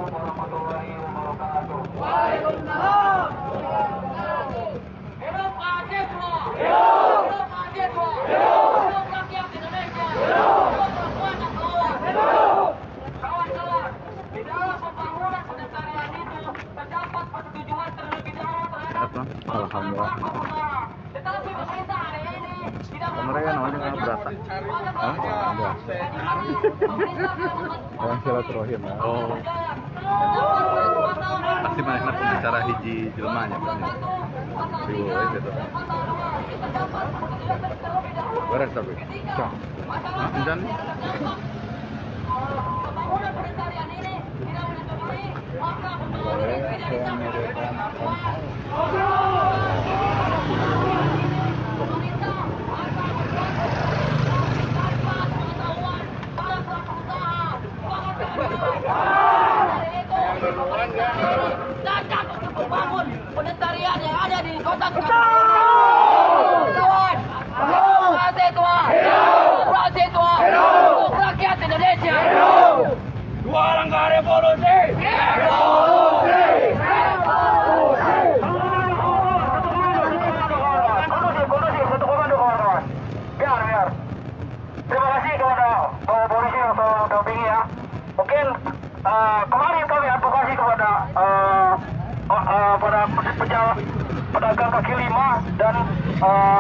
warahmatullahi wabarakatuh. Waalaikumsalam. Hidup mahasiswa. Hidup. Hidup mahasiswa. Hidup. Hidup rakyat Indonesia. Hidup. Hidup perempuan dan kawan. Hidup. Kawan-kawan, di dalam pembangunan pedesaan itu terdapat persetujuan terlebih dahulu terhadap Alhamdulillah. tetapi pemerintah hari ini tidak Mereka namanya nggak berata. Hah? Enggak. Orang silaturahim ya. Oh. Pasti banyak pembicara hiji jelmanya kan ya. Riwo gitu. Beres tapi. Cok. Hah? Encan? pembangunan pedesaan ini tidak menyetujui maka Boleh saya menyediakan Cacat untuk membangun penetarian yang ada di kota kawan. Mahasiswa, mahasiswa, untuk rakyat Indonesia. Dua langkah revolusi. Kondusif untuk komando kawan-kawan. Biar. Terima kasih kepada polisi yang selalu mendampingi ya. Mungkin kemarin kami advokasi kepada pedagang kaki lima dan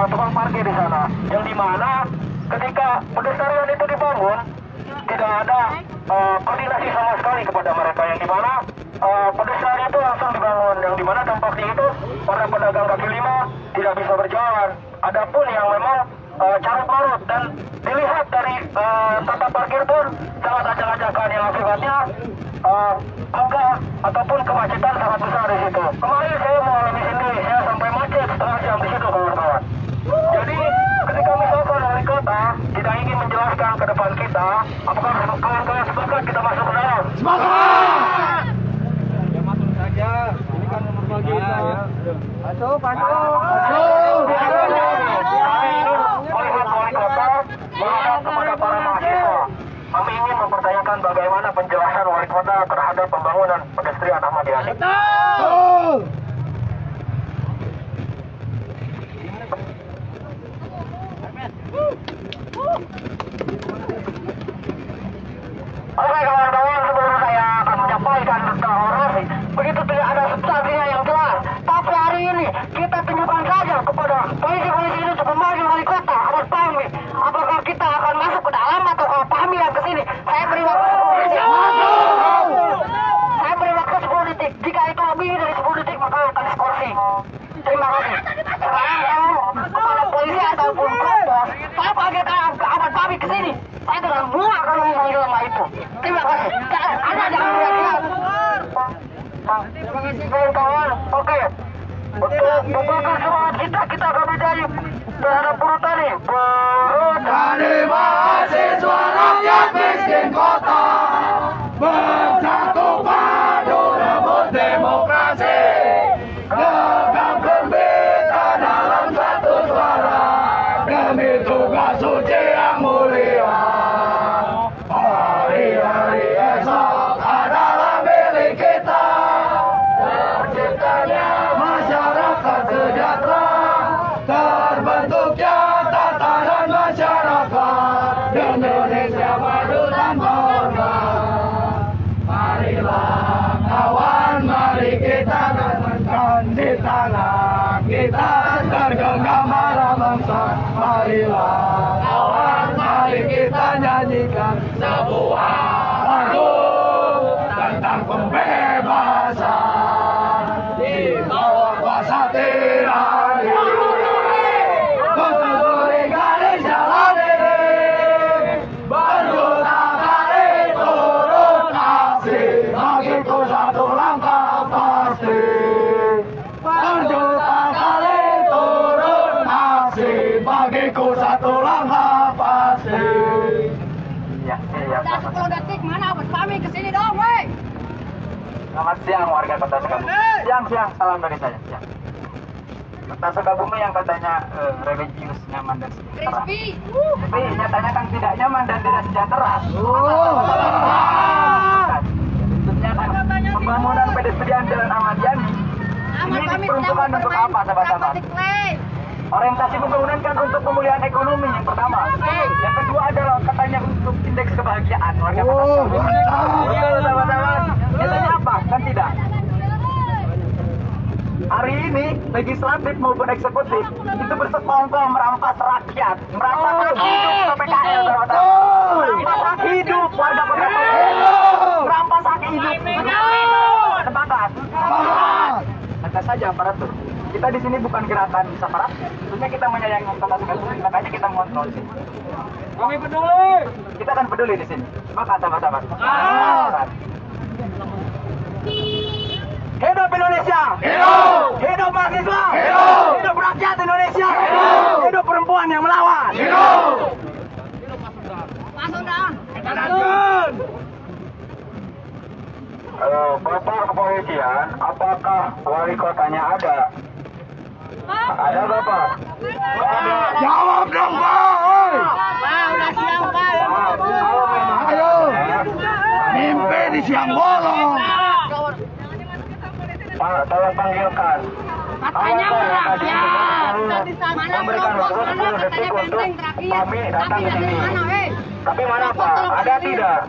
tukang parkir di sana. Yang dimana ketika pedesarian itu dibangun tidak ada koordinasi sama sekali kepada mereka, yang dimana pedesarian itu langsung dibangun, yang dimana dampaknya itu para pedagang kaki lima tidak bisa berjalan. Adapun yang memang carut marut dan dilihat dari tata parkir pun sangat acak-acakan, yang akibatnya angka ataupun kemacetan sangat besar di situ. Kemarin saya mengalami sendiri, saya sampai macet setengah jam di situ kawan-kawan. Jadi ketika misalkan wali kota tidak ingin menjelaskan ke depan kita, apakah kawan-kawan sepakat kita masuk ke dalam? Semangat. Ya masuk saja. Ini kan normal kita ya. Masuk. Melihat wali kota menghadap kepada para mahasiswa, kami ingin mempertanyakan bagaimana penjelasan wali kota terhadap pembangunan pedestrian Ahmad Yani. Betul. Oke kawan-kawan, sebelum saya akan menyampaikan tentang orasi, begitu tidak ada substansinya yang jelas. Tapi hari ini kita tunjukkan saja kepada polisi-polisi itu kembali wali kota harus pahami apakah kita akan masuk ke dalam atau pahami yang ke sini. Saya beri waktu 10 detik. Saya beri waktu 10 detik. Jika itu lebih dari 10 detik maka akan diskursi. Terima kasih. Sekarang kalau kepala polisi ataupun kompos, saya panggilkan Ahmad Fahmi ke sini. Saya dengan muak akan memanggil nama itu. Terima kasih. Anda jangan lihat-lihat. Terima kasih kawan-kawan. Oke. Untuk membakar semangat kita kami dari terhadap buruh tani. Tani mahasiswa rakyat miskin kota bersatu padu rebut demokrasi, gegap gempita dalam satu suara demi tugas suci yang mulia. Hari-hari esok adalah milik kita, terciptanya masyarakat sejahtera, terbentuknya tatanan masyarakat Indonesia maju tanpa hormat. Marilah kawan, mari kita gantungkan di tangan kita tergenggam marah bangsa. Marilah kawan, mari kita nyanyikan sebuah lagu tentang pembebasan di bawah kuasa tirani. Kususuri garis jalan ini, berjuta kali turun aksi, bagiku satu langkah pasti. Berjuta kali turun aksi, bagiku satu langkah pasti. Udah 10 detik mana Ahmad Fahmi kesini dong, woi. Selamat siang warga Kota Sukabumi. Siang, salam dari saya. Siang. Kota Sukabumi yang katanya religius, nyaman dan sejahtera. Tapi nyatanya kan tidak nyaman dan tidak sejahtera. Tentunya kan diperuntukkan untuk apa, sahabat-sahabat? Orientasi pembangunan kan untuk pemulihan ekonomi yang pertama. Yang kedua adalah katanya untuk indeks kebahagiaan warga kota. Sahabat-sahabat, nyatanya apa? Kan tidak. Hari ini legislatif maupun eksekutif itu bersekongkol merampas rakyat, merampas hak hidup PKL, merampas hak hidup warga kota, merampas hak hidup. Sepakat. Kata saja aparatur. Kita di sini bukan gerakan separat, sebenarnya kita menyayangi kota Sukabumi, makanya kita mengontrol di sini. Kami peduli. Kita akan peduli di sini. Sepakat, sahabat-sahabat. Hidup Indonesia! Hidup! Hidup mahasiswa! Hidup! Hidup rakyat Indonesia! Hidup! Hidup perempuan yang melawan! Hidup! Bapak kepolisian, apakah wali kotanya ada? Ada Bapak? Nggak ada. Jawab dong, Pak! Udah siang, Pak. Kalau memang Ayo. ada, Mimpi di siang bolong. Pak, tolong panggilkan. Katanya rakyat. Memberikan waktu 10 detik untuk kami datang ke sini. Tapi mana Pak? Ada tidak?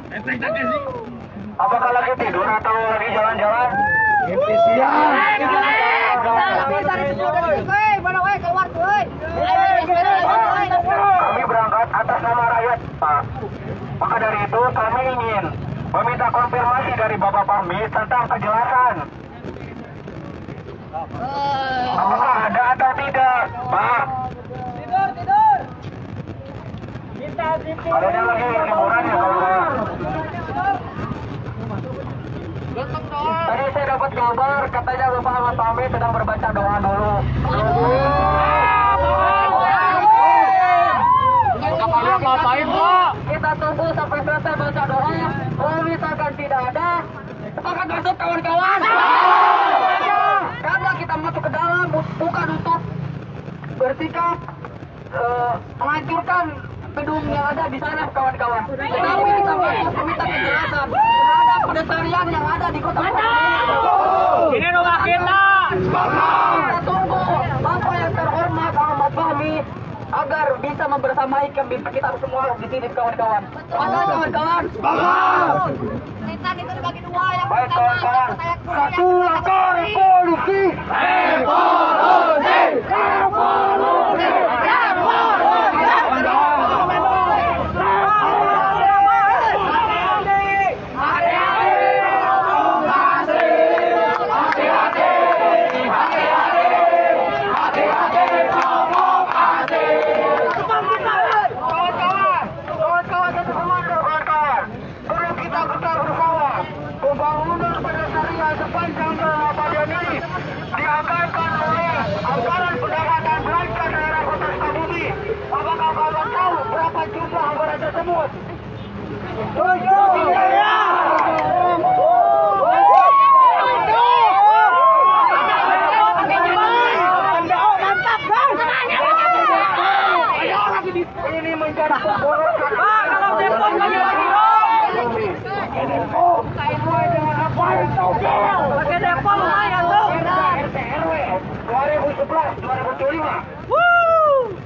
Apakah lagi tidur atau lagi jalan-jalan? Mimpi siang. Kami berangkat atas nama rakyat, Pak. Maka dari itu kami ingin meminta konfirmasi dari Bapak Parmi tentang kejelasan. Apakah ada atau tidak, Pak? Tidur. Adanya lagi liburan ya, Pak? Tadi saya dapat kabar katanya Bapak Ahmad Fahmi sedang berbaca doa dulu. Ngapain, Pak? Kita tunggu sampai selesai baca doa. Kalau misalkan tidak ada, sepakat masuk kawan-kawan. Karena kita masuk ke dalam bukan untuk bersikap menghancurkan gedung yang ada di sana, kawan-kawan. Tetapi kita masuk meminta kejelasan terhadap pedesarian yang ada di kota Sukabumi. Ini doa kita. Kita tunggu Bapak yang terhormat Ahmad Fahmi agar bisa membersamai kita semua di sini, kawan-kawan. Sepakat, kawan-kawan. Kita dibagi dua yang Baik, kawan-kawan. Satu langkah revolusi. Revolusi! Revolusi! Kawan-kawan satu semangat, kawan-kawan. Perlu kita getar bersama. Pembangunan pedesarian sepanjang Ramadan ini dianggarkan oleh anggaran pendapatan belanja daerah Kota Sukabumi. Apakah kawan tahu berapa jumlah anggaran tersebut? 7 miliar. Ini menjadi pemborosan. Kalau telepon kami lagi Sesuai dengan apa yang kau bilang. pakai telepon lumayan tuh. RT RW 2011-2025.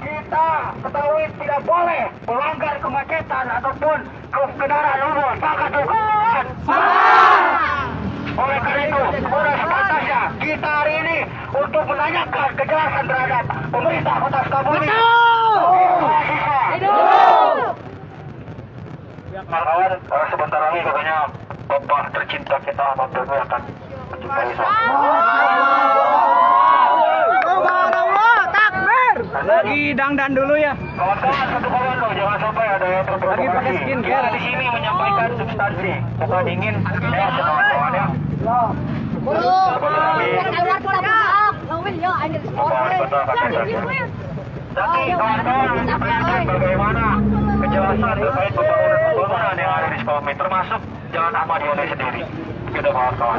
Kita ketahui tidak boleh melanggar kemacetan ataupun kendaraan umum. Sepakat bukan? Oleh karena itu, sudah sepantasnya kita hari ini untuk menanyakan kejelasan terhadap pemerintah Kota Sukabumi. Mahasiswa. Kawan, sebentar lagi katanya Bapak tercinta kita Ahmad Fahmi akan menjumpai saya. Lagi dangdan dulu ya. Kawan-kawan satu komando, jangan sampai ada yang terprovokasi. Lagi pakai skincare. Kita di sini menyampaikan substansi, bukan ingin ya kawan-kawan ya. Tapi kawan-kawan menyampaikan bagaimana kejelasan terkait pembangunan yang ada di Sukabumi, termasuk Jalan Ahmadiyah sendiri. Gitu kawan-kawan.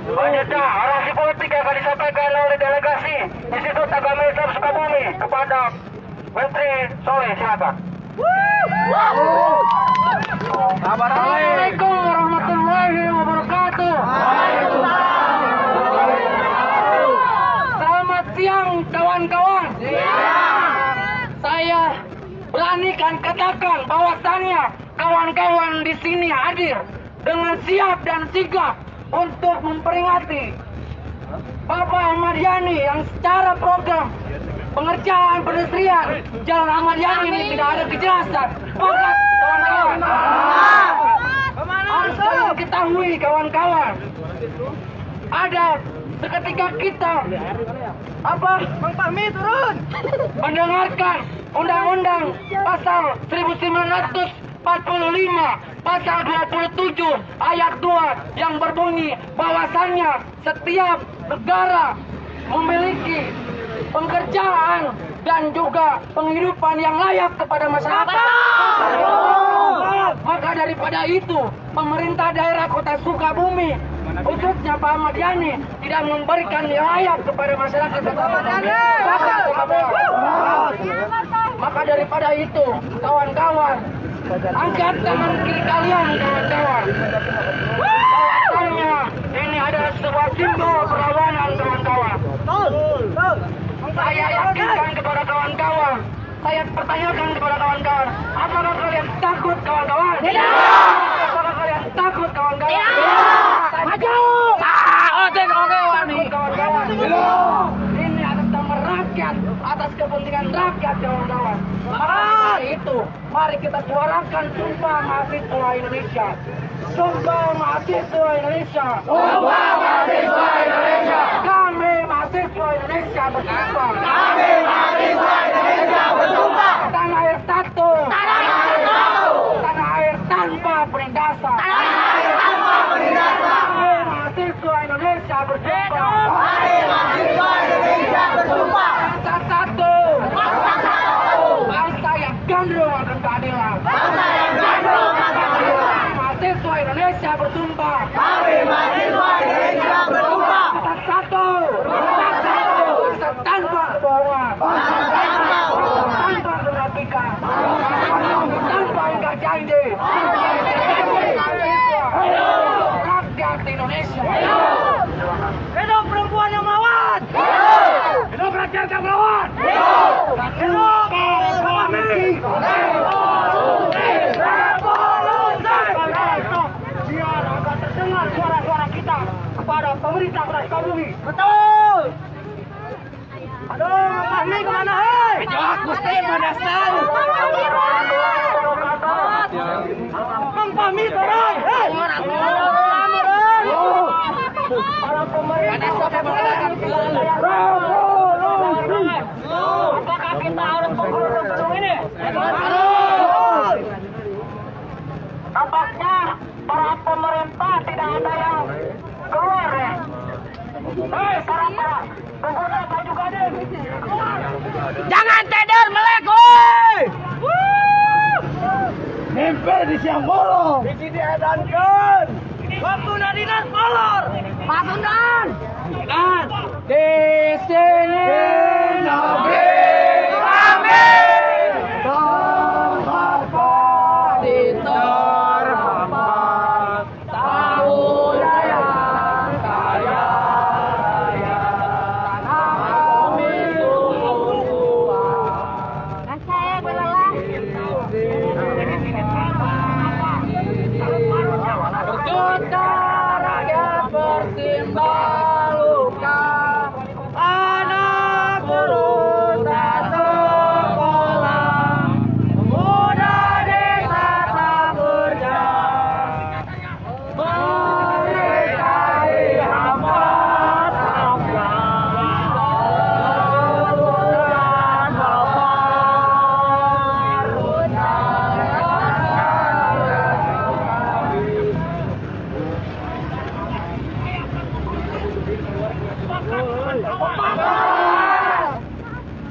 Selanjutnya, orasi politik yang akan disampaikan oleh delegasi Institut Agama Islam Sukabumi kepada Menteri Soleh, silakan. Assalamualaikum warahmatullahi wabarakatuh. kawan-kawan di sini hadir dengan siap dan sigap untuk memperingati Bapak Ahmad Yani yang secara program pengerjaan pedestrian Jalan Ahmad Yani ini tidak ada kejelasan. Maka kawan-kawan harus kalian ketahui kawan-kawan, ada seketika kita Bang Fahmi turun. mendengarkan Undang-Undang Pasal 1945 Pasal 27 ayat 2 yang berbunyi bahwasannya setiap negara memiliki pekerjaan dan juga penghidupan yang layak kepada masyarakat. Maka daripada itu, pemerintah daerah Kota Sukabumi, khususnya Pak Ahmad Yani, tidak memberikan yang layak kepada masyarakat Sukabumi. Maka daripada itu, kawan-kawan, angkat tangan kiri kalian, kawan-kawan. Bahwasannya ini adalah sebuah simbol perlawanan, kawan-kawan. Saya yakinkan kepada kawan-kawan, saya pertanyakan kepada kawan-kawan, apakah kalian takut, kawan-kawan? Tidak. Apakah kalian takut, kawan-kawan? Tidak. Maju. Kawan-kawan. Ini atas nama rakyat, atas kepentingan rakyat, kawan-kawan. Maka itu, mari kita suarakan Sumpah Mahasiswa Indonesia. Sumpah Mahasiswa Indonesia. Sumpah Mahasiswa Indonesia. Kami mahasiswa Indonesia bersumpah. Kami mahasiswa Indonesia bersumpah. Tanah air satu. Tanah air satu. Tanah air tanpa penindasan. Tanah air tanpa penindasan. Kami mahasiswa Indonesia bersumpah. Kami mahasiswa Indonesia bersumpah. Bangsa satu. Bangsa satu. Bangsa yang gandrung akan keadilan. Bangsa yang gandrung akan keadilan. Mahasiswa Indonesia bersumpah. Kami mahasiswa Indonesia bersumpah. Bangsa satu. Bangsa satu. Bangsa tanpa kebohongan. Bangsa tanpa kebohongan. Tanpa kemunafikan. Tanpa ingkar janji. Rakyat Indonesia. Hidup perempuan yang melawan. Hidup rakyat yang melawan. Hidup revolusi. Biar agar terdengar suara-suara kita kepada pemerintah Kota Sukabumi. Betul. Aduh, Bang Fahmi kemana, hei? Jawab Gusti Madasau. Bang Fahmi turun. Hei. Para pemerintah mengadakan apakah kita harus mengurus gedung ini? Tampaknya para pemerintah tidak ada yang keluar ya. Hei, para pengguna baju gading. Jangan tidur melek, woi. Mimpi di siang bolong. Di sini edankan. Waktu dinas molor. Pak Sundan. Dan di sini Nabi kami terhormat. diterhormat tahun raya kaya tanah kami tumbuhan. Dan saya belalah. Berjuta rakyat bersimbah luka, anak buruh tak sekolah, pemuda desa tak berjalan, menikahi hambat hambat, keturunan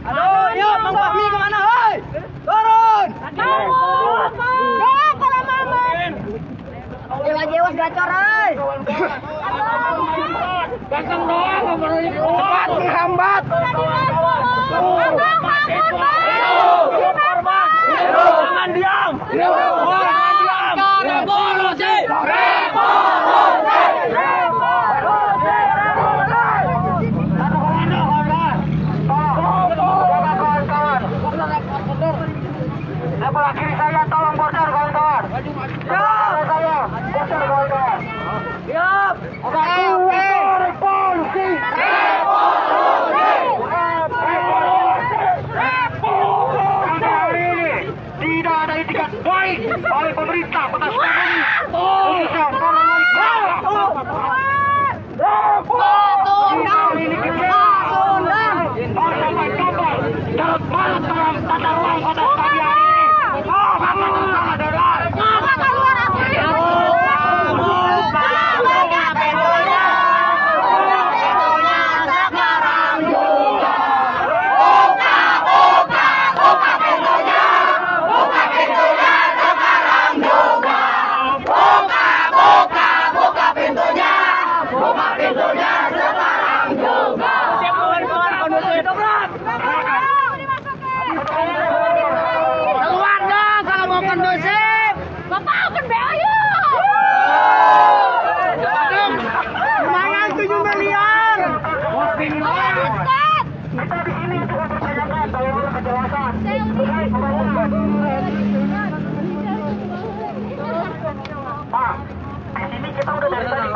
Aduh, yuk Bang Fahmi kemana, hei? Turun. Jewas-jewas gacor, hei. Belakang doang, Cepat menghambat. jangan diam. Jangan diam. Revolusi. Sebelah kiri saya tolong border, kawan-kawan.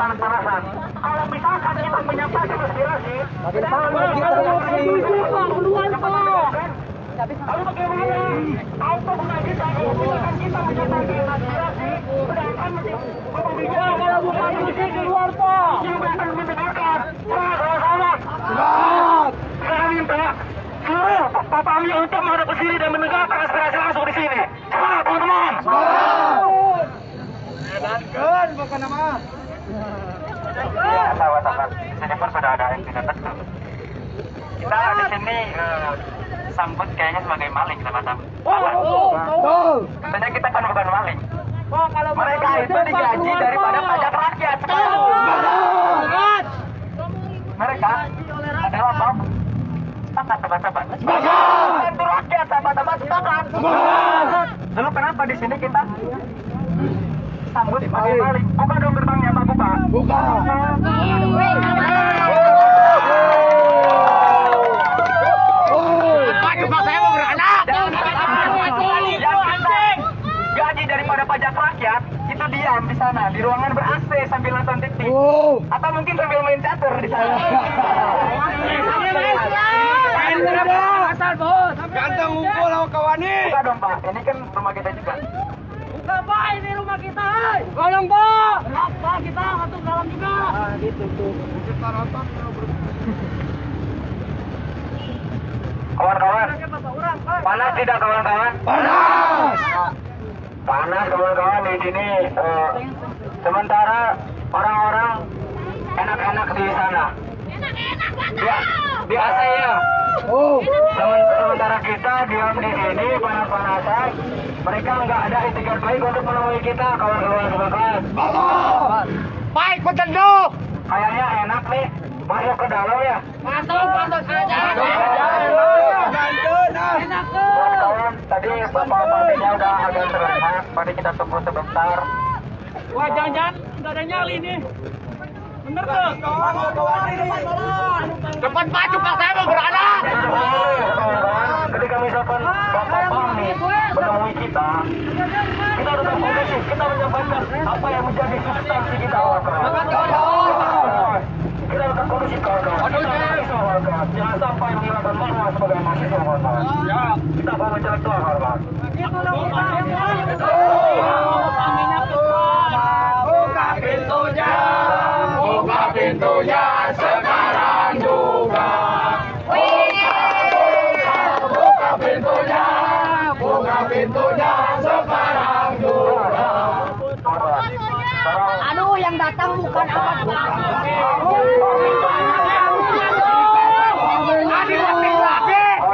panas-panasan. Kalau misalkan kita menyampaikan aspirasi, lalu bagaimana? Apa guna kita kalau misalkan kita menyampaikan aspirasi, sedangkan kalau bukan musik di luar Pak, yang akan mendengarkan. Sama-sama. Saya minta seluruh Pak Ami untuk menghadap ke sini dan mendengarkan aspirasi langsung di sini. Semangat teman-teman. Kan bukan nama. Ya, sahabat-sahabat, di sini pun sudah ada yang tidak betul. Kita di sini sambut kayaknya sebagai maling, sahabat-sahabat. Betul. Tentunya kita kan bukan maling. Oh, kalau Mereka itu digaji daripada pajak rakyat. Mereka adalah apa? Sepakat, sahabat-sahabat. Itu rakyat, sahabat-sahabat, sepakat. Lalu kenapa di sini kita sambut sebagai maling? Buka dong gerbangnya, Pak, buka. Buka. Gaji daripada pajak rakyat itu diam di sana di ruangan ber-AC sambil nonton TV. Atau mungkin sambil main catur di sana. Ganteng ngumpul sama kawani. Buka dong Pak, ini kan rumah kita juga. Buka Pak, ini rumah kita. Tolong Pak. Pak, kita masuk dalam juga. Kawan-kawan, panas tidak kawan-kawan? Panas. Panas kawan-kawan di sini. Sementara orang-orang enak-enak di sana. Di AC ya. Sementara kita diam di sini panas-panasan. Mereka nggak ada itikat baik untuk menemui kita kawan-kawan semangat. Baik petenduk. Kayaknya enak nih. Masuk ke dalam ya. Masuk saja. Enak tuh. Kawan-kawan, tadi bapak-bapaknya udah agak terlihat. Mari kita tunggu sebentar. Wah, jangan-jangan nggak ada nyali nih. Bener tuh. Cepat maju Pak, saya mau beranak. Kawan-kawan, ketika misalkan bapak kami menemui kita tetap kondusif, kita menyampaikan apa yang menjadi substansi kita, kawan-kawan. Kita tetap kondusif, kawan-kawan. Jangan sampai menghilangkan marwah sebagai mahasiswa, kawan-kawan. Kita mau menjaga doa, kawan-kawan. Buka pintunya. Buka pintunya sekarang juga. Buka pintunya. Buka pintunya sekarang juga. Aduh, yang datang bukan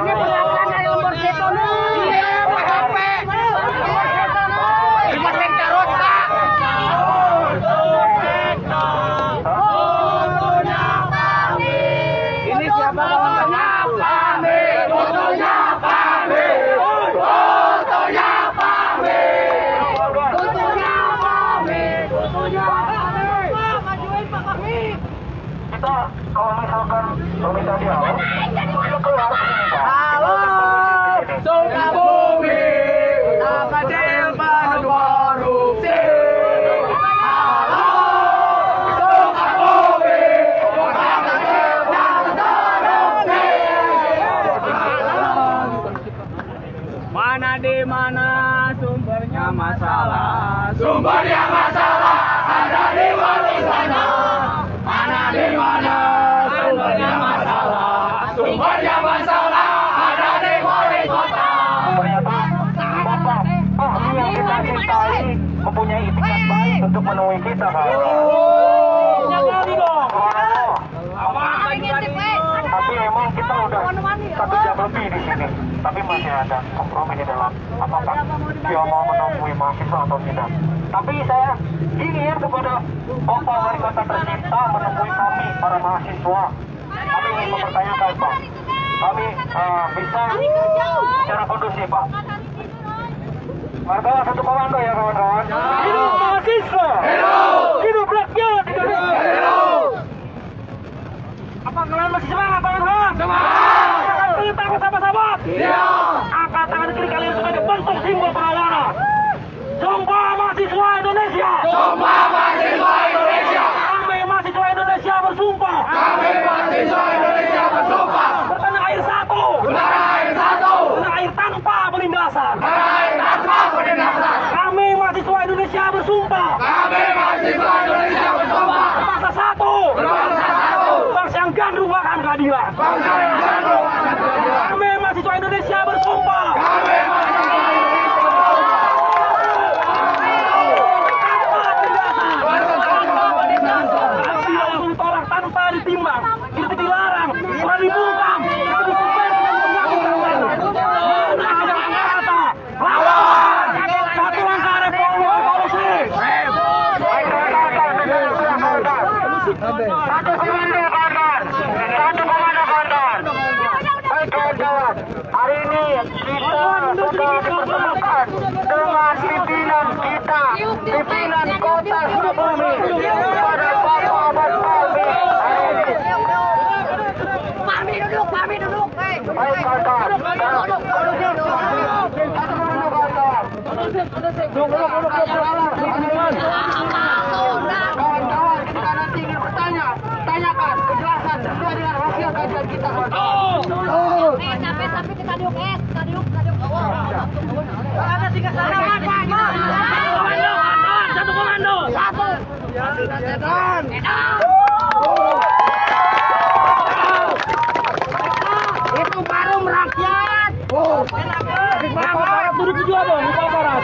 ini perlakuan dari Lombor Seton. Ini siapa namanya? Pamit. Fotonya pamit. Fotonya pamit. Fotonya pamit. Fotonya pamit. Pak, majuin Pak kami. Kita kalau misalkan meminta dialog, kita keluar sini, Pak. Halo, Sukabumi, kecil penuh korupsi. Halo, Sukabumi, kota kecil dan korupsi. Mana di mana sumbernya masalah? Sumbernya masalah ada di mana sana. Mana di mana sumbernya masalah? Sumbernya masalah ada di wali kota. Ternyata bapak kami yang kita cintai mempunyai itikat baik untuk menemui kita, kawan-kawan. Nyali dong. Tapi emang kita udah 1 jam lebih di sini. Tapi masih ada kompromi di dalam. Apakah dia mau menemui mahasiswa atau tidak? Tapi saya ingin kepada Bapak Wali Kota tercinta menemui kami para mahasiswa. Kami ingin mempertanyakan, Pak. Kami bisa secara kondusif, Pak. Marga satu komando ya, kawan-kawan. Hidup mahasiswa. Hidup rakyat Indonesia. Apa kalian masih semangat, kawan-kawan? Semangat. Kita bersama-sama. Iya. Angkat tangan kiri kalian sebagai bentuk simbol perlawanan. Sumpah mahasiswa Indonesia. Sumpah mahasiswa Indonesia. Kami Bangsa yang jatuh akan terjadi. Kami mahasiswa Indonesia bersumpah. Kami mahasiswa Indonesia langsung tolak tanpa ditimbang. Itu dilarang, dibungkam, itu disumpah lawan. Satu langkah revolusi. Satu komando kawan. Satu komando kawan. Baik kawan-kawan, hari ini kita sudah dipertemukan dengan pimpinan kita, pimpinan Kota Sukabumi, pada Bapak Ahmad Palmi hari ini. Pami duduk. Baik kawan-kawan, satu komando kawan. Kawan-kawan, kita nanti ingin bertanya, tanyakan kejelasan sesuai dengan hasil kajian kita kawan-kawan. Tapi kita duduk, kita duduk. Ada 3 satu komando. Itu baru merakyat. Barat duduk di dua dong, lupa Barat.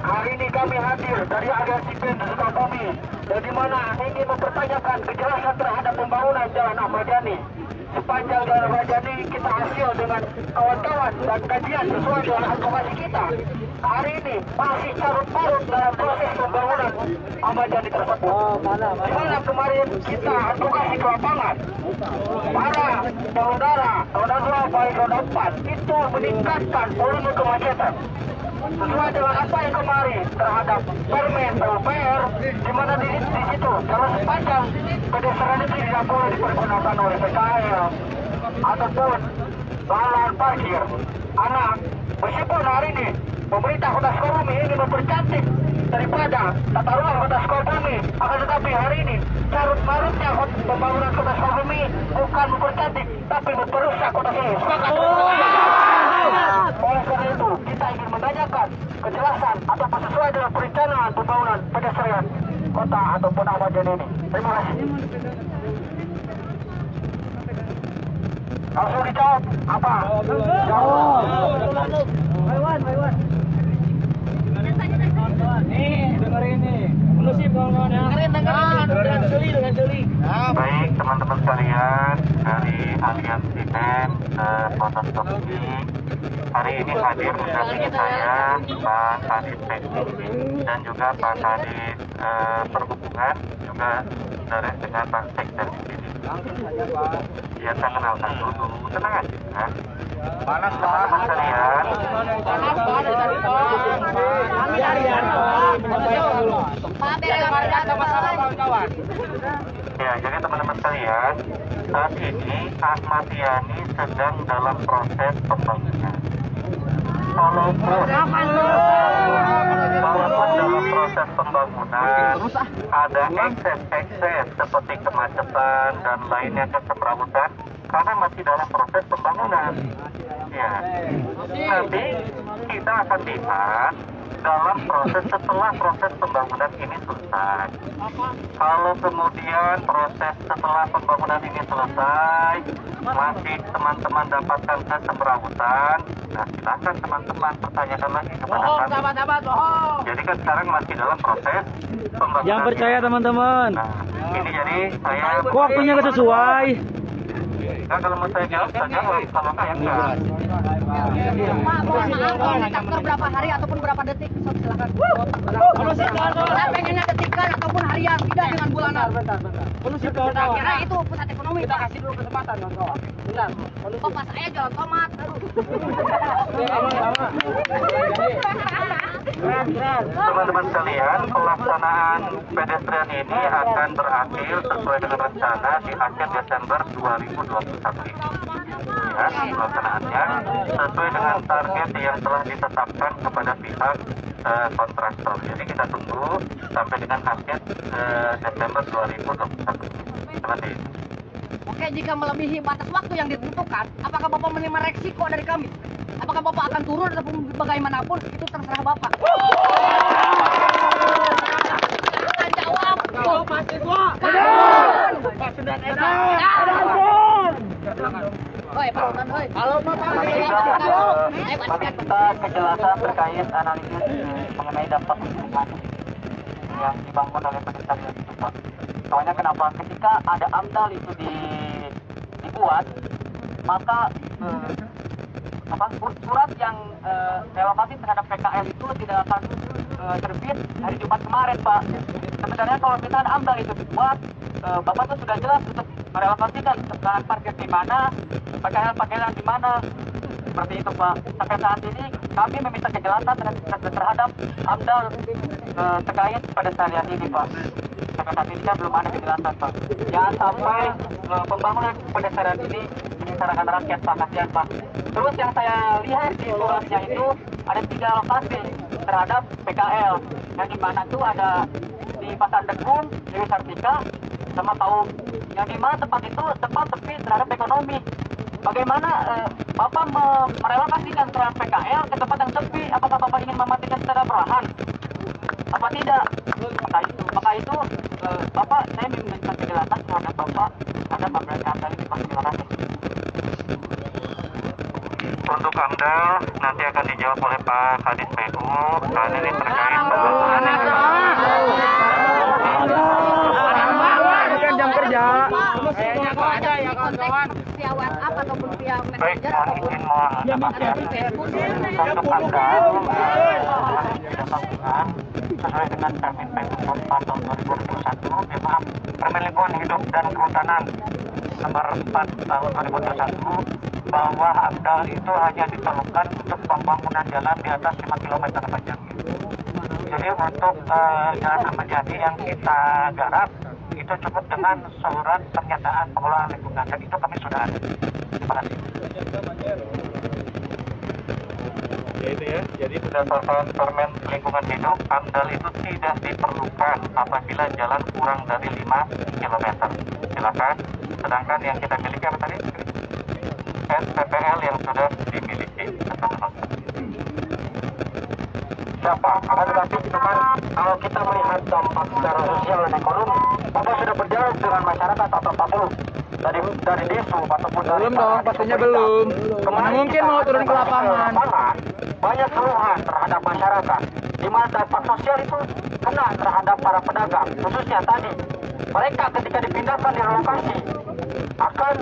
Hari ini kami hadir dari aliansi band Sukabumi, yang dimana ingin mempertanyakan kejelasan terhadap pembangunan Jalan Ahmad Yani. Sepanjang Jalan Ahmad Yani kita hasil dengan kawan-kawan dan kajian sesuai dengan advokasi kita. Hari ini masih carut-marut dalam proses pembangunan Ahmad Yani tersebut. Di mana kemarin kita advokasi ke lapangan, para pengendara roda 2 baik roda 4 itu meningkatkan volume kemacetan. Sesuai dengan apa yang kemarin terhadap permen PUPR, di mana di situ kalau sepanjang pedestrian itu tidak boleh dipergunakan oleh PKL ataupun lahan parkir anak. Meskipun hari ini pemerintah Kota Sukabumi ingin mempercantik daripada tata ruang Kota Sukabumi, akan tetapi hari ini carut-marutnya pembangunan Kota Sukabumi bukan mempercantik, tapi memperusak kota ini. Oleh karena itu, kita ingin menanyakan kejelasan ataupun sesuai dengan perencanaan pembangunan pedestrian kota ataupun Ahmad Yani ini. Terima kasih. Langsung dijawab apa? Jawab. Nih, dengerin nih. Kondusif kawan-kawan ya. Dengerin Deli. Baik teman-teman sekalian dari aliansi band Kota Sukabumi, hari ini hadir mendampingi saya Pak Kadis Teknik dan juga Pak Kadis Perhubungan, juga dari dengan Pak Sekda di sini. Ya, saya kenalkan dulu, tenang aja. Panas teman-teman sekalian. Ya, jadi teman-teman sekalian, saat ini Ahmad Yani sedang dalam proses pembangunan. Walaupun dalam proses pembangunan ada ekses seperti kemacetan dan lainnya kesemrawutan, karena masih dalam proses pembangunan. Ya, nanti kita akan lihat dalam proses setelah proses pembangunan ini selesai. Kalau kemudian proses setelah pembangunan ini selesai masih teman-teman dapatkan kesemrawutan, nah silakan teman-teman pertanyakan lagi kepada kami. Jadi kan sekarang masih dalam proses pembangunan. Yang percaya teman-teman. Nah, ini jadi saya Waktunya nggak sesuai. Nah, kalau mau saya jawab, kalau enggak ya enggak. Pak, mohon maaf, faktor berapa hari ataupun berapa detik, silakan. Saya pengennya detikan ataupun harian, tidak dengan bulanan. Kita kira itu pusat ekonomi. Kita kasih dulu kesempatan, kawan. Benar. Bapak saya jualan tomat. Teman-teman sekalian, pelaksanaan pedestrian ini akan berakhir sesuai dengan rencana di akhir Desember 2021 ini. Ya, pelaksanaannya sesuai dengan target yang telah ditetapkan kepada pihak kontraktor. Jadi kita tunggu sampai dengan akhir Desember 2021. Seperti itu. Oke, jika melebihi batas waktu yang ditentukan, apakah Bapak menerima resiko dari kami? Apakah Bapak akan turun ataupun bagaimanapun, itu terserah Bapak. mahasiswa. Pak Sudan Eda. Oi, Pak Sudan, oi. Halo Pak. Meminta kejelasan terkait analisis mengenai dampak lingkungan yang dibangun oleh pemerintah itu, Pak. Soalnya kenapa? Ketika ada AMDAL itu dibuat, maka surat yang relokasi terhadap PKL itu tidak akan terbit hari Jumat kemarin, Pak. Sebenarnya kalau kita ada AMDAL itu dibuat, Bapak tuh sudah jelas untuk merelokasikan lahan parkir di mana, PKL di mana, seperti itu, Pak. Sampai saat ini kami meminta kejelasan terhadap AMDAL terkait pada saat ini, Pak. Sampai saat ini kan belum ada kejelasan, Pak. Jangan sampai pembangunan pada saat ini menyengsarakan rakyat, Pak. Kasihan, Pak. Terus yang saya lihat di suratnya itu ada 3 lokasi terhadap PKL, yang di mana itu ada di Pasar Dekung, Dewi Sartika, sama Taum. Yang di mana tempat itu tempat sepi terhadap ekonomi. Bagaimana Bapak merelokasikan terhadap PKL ke tempat yang sepi? Apakah Bapak ingin mematikan secara perlahan? Apa tidak? Maka itu Bapak, saya meminta kejelasan terhadap Bapak ada pemerintahan dari Pak. Terima kasih. Untuk AMDAL nanti akan dijawab oleh Pak Kadis PU. Saat ini terkait bukan jam kerja. Ada ya kawan-kawan. Via WhatsApp ataupun via baik, Messenger mohon ataupun izin mohon Facebook. untuk AMDAL sesuai dengan Permen PU 4 tahun 2021, maaf, Permen Lingkungan Hidup dan Kehutanan nomor 4 tahun 2021, bahwa AMDAL itu hanya diperlukan untuk pembangunan jalan di atas 5 km panjang. Jadi untuk jalan Ahmad Yani yang kita garap itu cukup dengan surat pernyataan pengelolaan lingkungan, dan itu kami sudah ada. Terima kasih. Jadi berdasarkan Permen Lingkungan Hidup, AMDAL itu tidak diperlukan apabila jalan kurang dari 5 km. Silakan. Sedangkan yang kita miliki apa tadi? SPPL yang sudah dimiliki. Siapa? Akan tetapi teman, kalau kita melihat dampak secara sosial dan ekonomi, Bapak sudah berjalan dengan masyarakat atau Pak belum? Dari desu ataupun dari Belum dong, pastinya belum. Kemarin Mungkin kita mau turun ke ada lapangan. Banyak keluhan terhadap masyarakat, di mana dampak sosial itu kena terhadap para pedagang, khususnya tadi mereka ketika dipindahkan di lokasi akan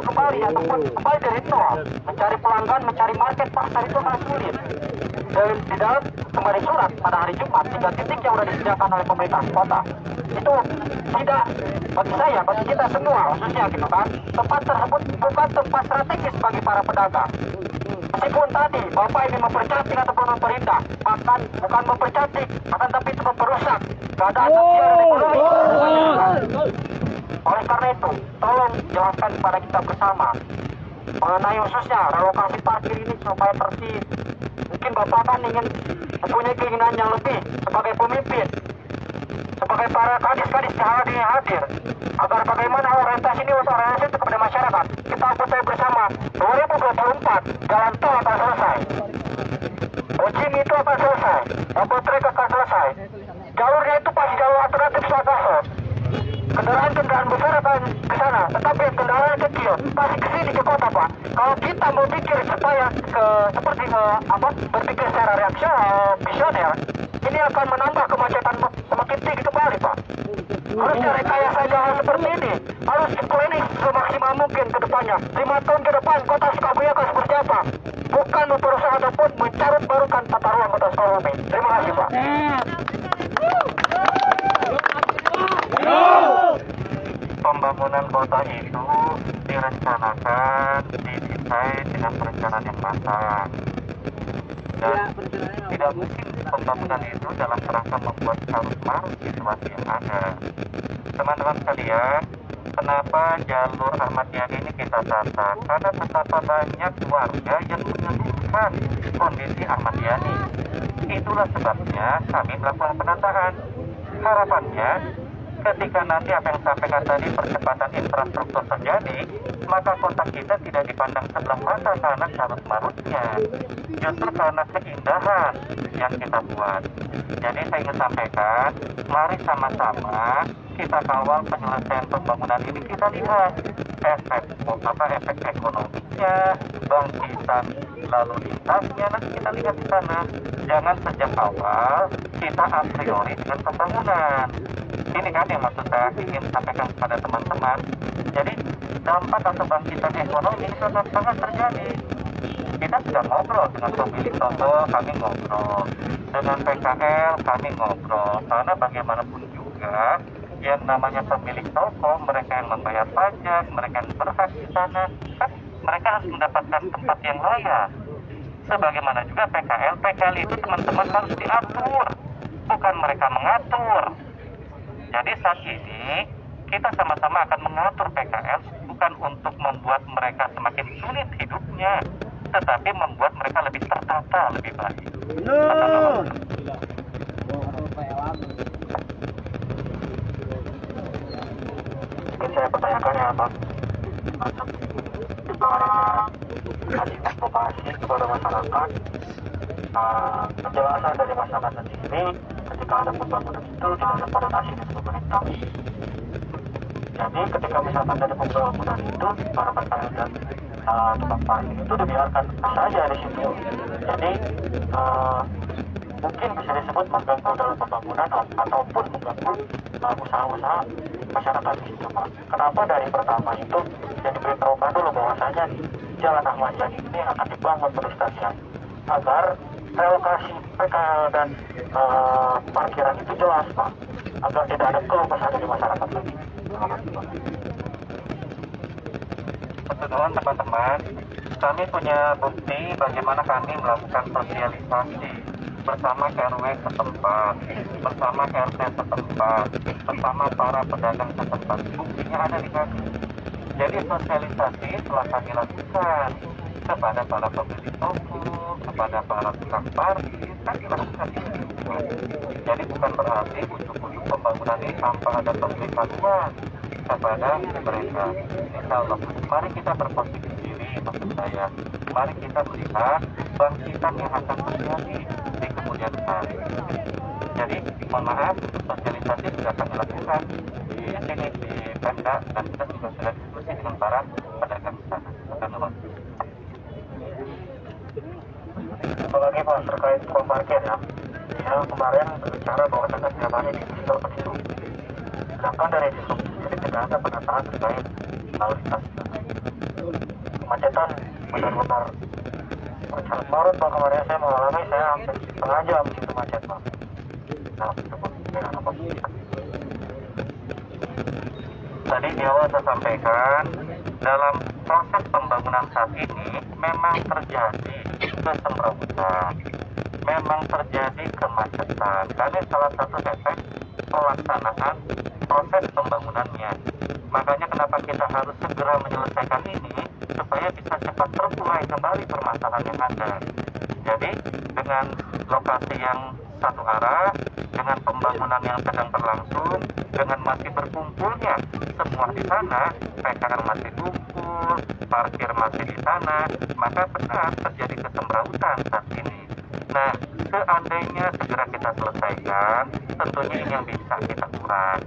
kembali ataupun kembali dari nol, mencari pelanggan, mencari market pasar itu akan sulit. Dan di dalam kemarin surat pada hari Jumat 3 titik yang sudah disediakan oleh pemerintah kota itu tidak, bagi saya, bagi kita semua khususnya gitu kan, tempat tersebut bukan tempat strategis bagi para pedagang. Meskipun tadi Bapak ini mempercantik ataupun memperindah, bukan mempercantik, akan tapi itu memperusak keadaan sosial dan ekonomi. Oleh karena itu, tolong jelaskan kepada kita bersama mengenai khususnya relokasi parkir ini supaya tertib. Mungkin Bapak kan ingin mempunyai keinginan yang lebih sebagai pemimpin, sebagai para kadis-kadis yang hadir, agar bagaimana orientasi ini untuk orientasi itu kepada masyarakat. Kita percaya bersama 2024 jalan tol akan selesai, Ojimi itu akan selesai, double track akan selesai, jalurnya itu pasti jalur alternatif Sagasos. Kendaraan-kendaraan besar akan ke sana, tetapi kendaraan kecil pasti ke sini ke kota, Pak. Kalau kita mau pikir supaya berpikir secara visioner, ini akan menambah kemacetan semakin tinggi kembali, Pak. Harusnya rekayasa jalan seperti ini harus planning semaksimal mungkin ke depannya. 5 tahun ke depan kota Sukabumi akan seperti apa? Bukan berusaha ataupun mencarut barukan tata ruang kota Sukabumi. Terima kasih, Pak. Pembangunan kota itu direncanakan, didesain dengan perencanaan yang matang, dan tidak mungkin pembangunan itu dalam kerangka membuat arus marut situasi yang ada. Teman-teman sekalian, kenapa jalur Ahmad Yani ini kita tata? Karena betapa banyak warga yang mengeluhkan kondisi Ahmad Yani. Itulah sebabnya kami melakukan penataan. Harapannya ketika nanti apa yang sampaikan tadi percepatan infrastruktur terjadi, maka kota kita tidak dipandang sebelah mata karena carut-marutnya, justru karena keindahan yang kita buat. Jadi saya ingin sampaikan, mari sama-sama kita kawal penyelesaian pembangunan ini. Kita lihat efek ekonominya, bangkitan lalu lintasnya, nanti kita lihat di sana. Jangan sejak awal kita a priori dengan pembangunan. Ini kan yang maksud saya ingin sampaikan kepada teman-teman. Jadi dampak atau bangkitan ekonomi ini sangat terjadi. Kita sudah ngobrol dengan pemilik toko, kami ngobrol dengan PKL, kami ngobrol, karena bagaimanapun juga yang namanya pemilik toko, mereka yang membayar pajak, mereka yang berhak di sana, kan mereka harus mendapatkan tempat yang layak. Sebagaimana juga PKL itu teman-teman harus diatur, bukan mereka mengatur. Jadi saat ini kita sama-sama akan mengatur PKL bukan untuk membuat mereka semakin sulit hidupnya, tetapi membuat mereka lebih tertata, lebih baik. Saya pertanyakan ya Pak, kasih advokasi kepada masyarakat, penjelasan dari masyarakat sendiri ketika ada pembangunan itu tidak ada koordinasi dengan pemerintah. Jadi ketika misalkan dari pembangunan itu para PKL dan tukang parkir itu dibiarkan saja di situ. Jadi mungkin bisa disebut mengganggu dalam pembangunan ataupun mengganggu usaha-usaha masyarakat di situ, Pak. Kenapa dari pertama itu yang diberitahukan dulu bahwasanya Jalan Ahmad Yani ini akan dibangun pelestarian agar relokasi PKL dan parkiran itu jelas, Pak, agar tidak ada keluh kesah dari masyarakat lagi. Terima kasih, Pak. Pertemuan teman-teman, kami punya bukti bagaimana kami melakukan sosialisasi bersama RW setempat, bersama RT setempat, bersama para pedagang setempat. Buktinya ada di kami. Jadi sosialisasi telah kami lakukan kepada para pemilik toko, kepada para tukang parkir, kan dilakukan ini. Jadi bukan berarti ujuk-ujuk pembangunan ini tanpa ada pemberitaan uang kepada mereka. Insya Allah, mari kita berpositif diri, maksud saya. Mari kita melihat bangkitan yang akan terjadi di kemudian hari. Jadi, mohon maaf, sosialisasi sudah kami lakukan di sini di Pemda, dan kita juga sudah diskusi dengan para pedagang di sana. Satu lagi Pak, terkait tukang parkir ya. Ya, kemarin berbicara bahwa saya setiap hari di Disub itu. Sedangkan dari Disub sendiri tidak ada penataan terkait lalu lintas. Kemacetan benar-benar sangat marut Pak. Kemarin saya mengalami, saya hampir setengah jam di situ macet Pak. Nah, itu dengan apa? Tadi di awal saya sampaikan, dalam proses pembangunan saat ini memang terjadi kesemrawutan, memang terjadi kemacetan. Karena salah satu efek pelaksanaan proses pembangunannya. Makanya kenapa kita harus segera menyelesaikan ini supaya bisa cepat terurai kembali permasalahan yang ada. Jadi dengan lokasi yang satu arah, dengan pembangunan yang sedang berlangsung, dengan masih berkumpulnya semua di sana, PKL masih kumpul, parkir masih di sana, maka benar terjadi kesemrawutan saat ini. Nah, seandainya segera kita selesaikan, tentunya ini yang bisa kita kuras.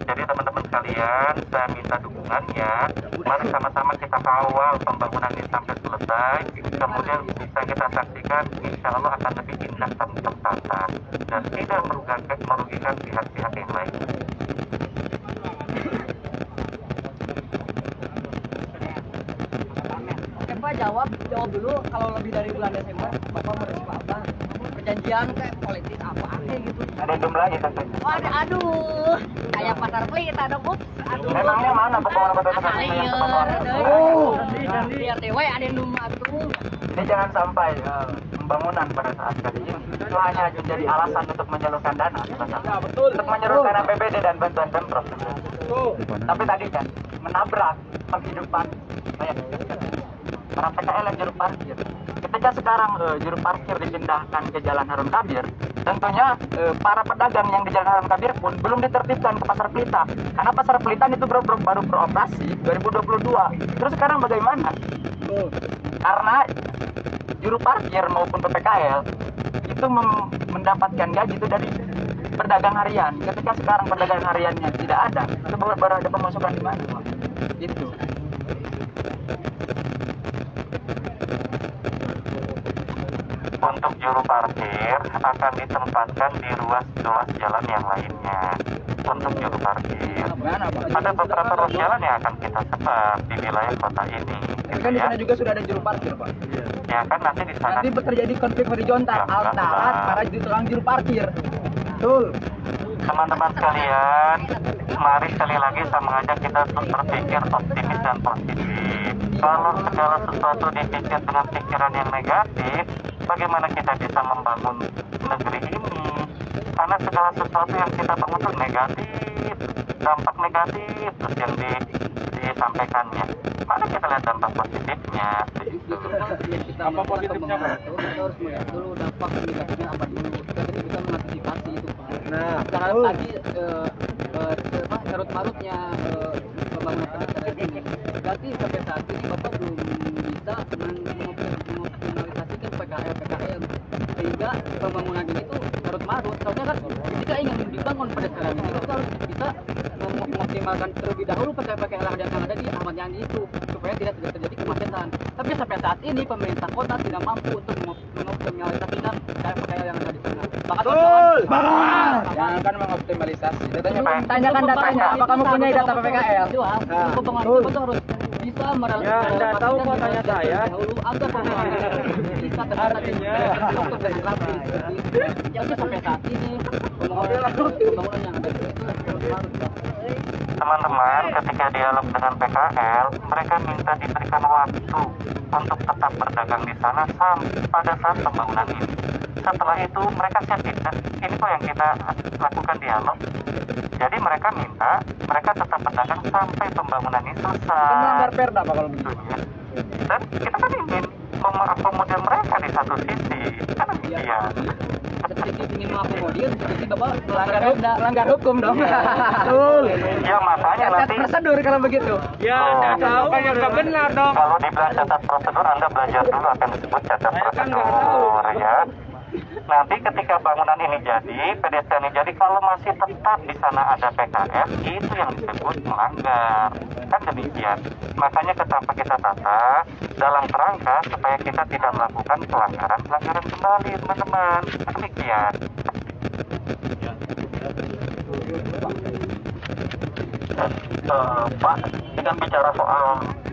Jadi teman-teman sekalian, saya minta dukungannya. Mari sama-sama kita kawal pembangunan ini sampai selesai. Kemudian bisa kita saksikan, insya Allah akan lebih indah dan tertata dan tidak merugikan pihak-pihak yang lain. Oke Pak, jawab dulu. Kalau lebih dari bulan Desember, Bapak mau resiko apa? Perjanjian kayak politik apa kayak gitu. Ada jumlahnya tentunya. Oh, aduh, kayak pasar pelita dong, Ups. Aduh. Memangnya mana pembangunan kota Tegal yang tepat? Biar dewe ada yang rumah tuh. Ini jangan sampai pembangunan pada saat tadi ini itu hanya menjadi alasan untuk menyalurkan dana, untuk menyalurkan APBD dan bantuan Pemprov. Tapi tadi kan menabrak penghidupan banyak. para PKL yang juru parkir. Ketika sekarang juru parkir dipindahkan ke Jalan Harun Kabir, tentunya para pedagang yang di Jalan Harun Kabir pun belum ditertibkan ke Pasar Pelita. Karena Pasar Pelita itu baru beroperasi 2022. Terus sekarang bagaimana? Karena juru parkir maupun PPKL itu mendapatkan gaji itu dari pedagang harian. Ketika sekarang pedagang hariannya tidak ada, itu baru ada pemasukan di mana? Gitu. Untuk juru parkir akan ditempatkan di ruas jalan yang lainnya. Untuk juru parkir, ada beberapa ruas jalan yang akan kita sebar di wilayah kota ini. Tapi kan di sana juga sudah ada juru parkir, Pak. Ya kan nanti di sana. Nanti terjadi konflik horizontal antara para tukang juru parkir. Betul. Teman-teman sekalian, mari sekali lagi saya mengajak kita untuk berpikir optimis dan positif. Kalau segala sesuatu dipikir dengan pikiran yang negatif, bagaimana kita bisa membangun negeri ini? Karena segala sesuatu yang kita bangun itu negatif, dampak negatif terus yang disampaikannya. Mana kita lihat dampak positifnya? Apa positifnya, Pak? Kita harus melihat dulu dampak negatifnya apa dulu. Kita bisa mengantisipasi itu, Pak. Nah, Jangan lagi carut-marutnya pembangunan pedestrian ini. Berarti sampai saat ini Bapak belum bisa mengoptimalisasikan PKL sehingga pembangunan ini tuh carut-marut. Soalnya kan ketika ingin dibangun pedestrian ini kita harus bisa mengoptimalkan terlebih dahulu PKL yang ada di Ahmad Yani itu supaya tidak terjadi kemacetan. Tapi sampai saat ini pemerintah kota tidak mampu untuk mengoptimalisasikan PKL yang ada di sana. betul. Yang akan mengoptimalisasi. Tanyakan datanya. Apa kamu punya data PPKL? Nah, pembangunan itu harus bisa Ya, Anda tahu kok tanya saya. dahulu agar pembangunan bisa Artinya. untuk berlaku. Jadi sampai saat ini pembangunan yang ada itu harus Teman-teman, ketika dialog dengan PKL, mereka minta diberikan waktu untuk tetap berdagang di sana pada saat pembangunan ini. Setelah itu mereka siap tidak. Ini kok yang kita lakukan dialog. Jadi mereka minta mereka tetap berdagang sampai pembangunan ini selesai. Melanggar perda Pak kalau begitu. Dan kita kan ingin mengakomodir mereka di satu sisi. Kan iya. sedikit ingin mengakomodir, jadi Bapak Melanggar hukum dong. Betul. Ya makanya nanti Prosedur kalau begitu. Ya, Anda tahu kan nggak benar dong. kalau dibilang catat prosedur, Anda belajar dulu akan disebut catat Saya kan nggak tahu. prosedur ya. Nanti ketika bangunan ini jadi, pedestrian ini jadi, kalau masih tetap di sana ada PKL, itu yang disebut melanggar. Kan demikian. Makanya kenapa kita tata dalam kerangka supaya kita tidak melakukan pelanggaran kembali, teman-teman. Demikian. Pak, dengan bicara soal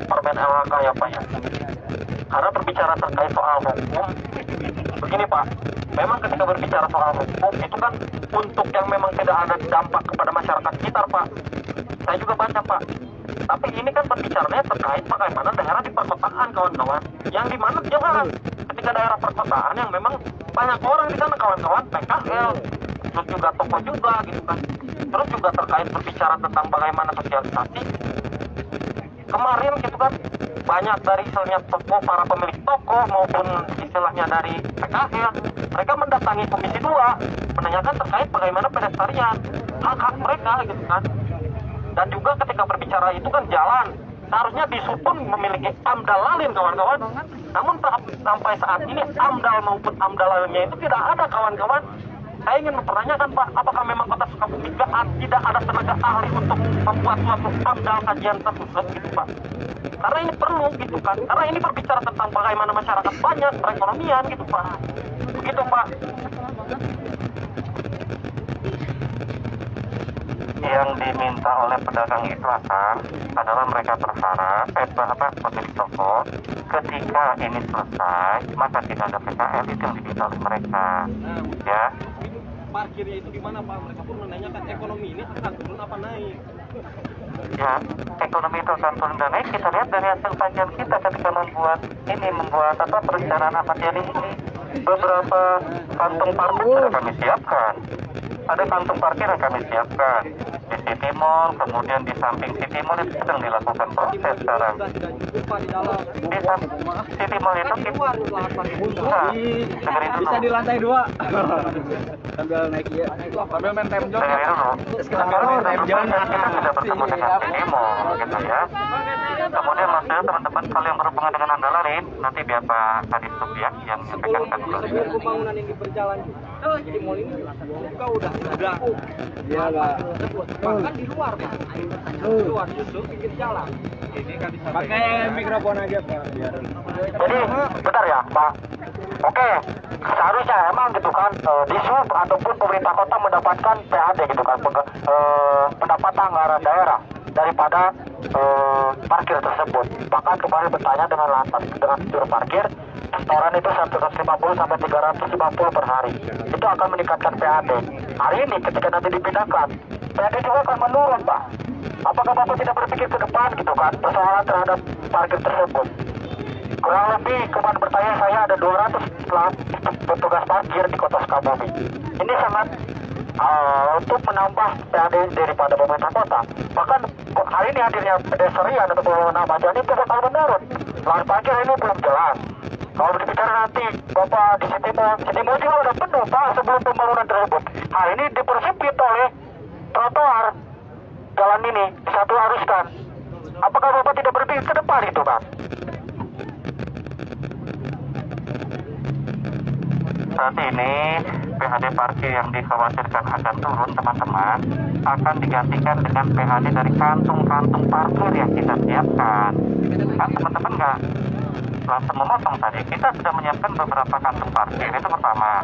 permen LHK ya Pak ya. Karena berbicara terkait soal hukum, begini Pak, memang ketika berbicara soal hukum itu kan untuk yang memang tidak ada dampak kepada masyarakat sekitar Pak. Saya juga baca Pak. Tapi ini kan berbicaranya terkait bagaimana daerah di perkotaan kawan-kawan. Yang dimana jelas ketika daerah perkotaan yang memang banyak orang di sana kawan-kawan PKL, terus juga toko juga gitu kan. Terus juga terkait berbicara tentang bagaimana sosialisasi. Kemarin gitu kan banyak dari istilahnya toko, para pemilik toko maupun istilahnya dari PKL, mereka mendatangi Komisi 2 menanyakan terkait bagaimana pedestrian, hak-hak mereka gitu kan. Dan juga ketika berbicara itu kan jalan, seharusnya Disub pun memiliki amdal lalin kawan-kawan. Namun sampai saat ini amdal maupun amdal lalinnya itu tidak ada kawan-kawan. Saya ingin mempertanyakan Pak, apakah memang Kota Sukabumi tidak ada tenaga ahli untuk membuat suatu amdal kajian terkhusus gitu Pak? Karena ini perlu gitu kan, karena ini berbicara tentang bagaimana masyarakat banyak perekonomian gitu Pak. Begitu Pak. Yang diminta oleh pedagang itu adalah mereka bersyarat, pemilik toko, ketika ini selesai maka tidak ada PKL, itu yang diminta oleh mereka. Ya. Parkirnya itu di mana Pak? Mereka pun menanyakan ekonomi ini akan turun apa naik? Ya, ekonomi itu akan turun dan naik. Kita lihat dari hasil kajian kita ketika membuat perencanaan Ahmad Yani ini, beberapa kantong parkir sudah kami siapkan. ada kantung parkir yang kami siapkan di City Mall, kemudian di samping City Mall itu sedang dilakukan proses sekarang. Di City Mall itu kita Bisa di lantai 2. Sambil naik ya. Sambil main time zone. dengerin dulu. Sekarang kita sudah bertemu dengan City Mall gitu ya. Kemudian maksudnya teman-teman kalau yang berhubungan dengan Anda lain, nanti biar Pak Kadisub ya yang menyampaikan dulu. Pembangunan yang berjalan di mall ini juga udah. Iya Pak. Bahkan di luar Pak. Di luar justru pinggir jalan. Ini kan bisa pakai mikrofon aja Pak. Jadi bentar ya Pak. Oke, seharusnya emang gitu kan di sub ataupun pemerintah kota mendapatkan PAD gitu kan, pendapatan anggaran daerah daripada parkir tersebut. Bahkan kemarin bertanya dengan lantas dengan juru parkir, setoran itu 150 sampai 350 per hari. Itu akan meningkatkan PAD. Hari ini ketika nanti dipindahkan, PAD juga akan menurun Pak. Apakah Bapak tidak berpikir ke depan gitu kan persoalan terhadap parkir tersebut? Kurang lebih kemarin bertanya saya ada 200 petugas parkir di Kota Sukabumi. Ini sangat untuk menambah PAD daripada pemerintah kota. Bahkan hari ini hadirnya pedestrian atau pengguna jalan itu bakal menurun. Lahan parkir ini belum jelas. Kalau berbicara nanti Bapak di City Mall juga udah penuh Pak sebelum pembangunan tersebut. Hari ini dipersempit oleh trotoar jalan ini disatu aruskan. Apakah Bapak tidak berpikir ke depan itu Pak? Saat ini PHD parkir yang dikhawatirkan akan turun teman-teman akan digantikan dengan PHD dari kantung-kantung parkir yang kita siapkan. Kan teman-teman nggak langsung memotong tadi, kita sudah menyiapkan beberapa kantung parkir. Itu pertama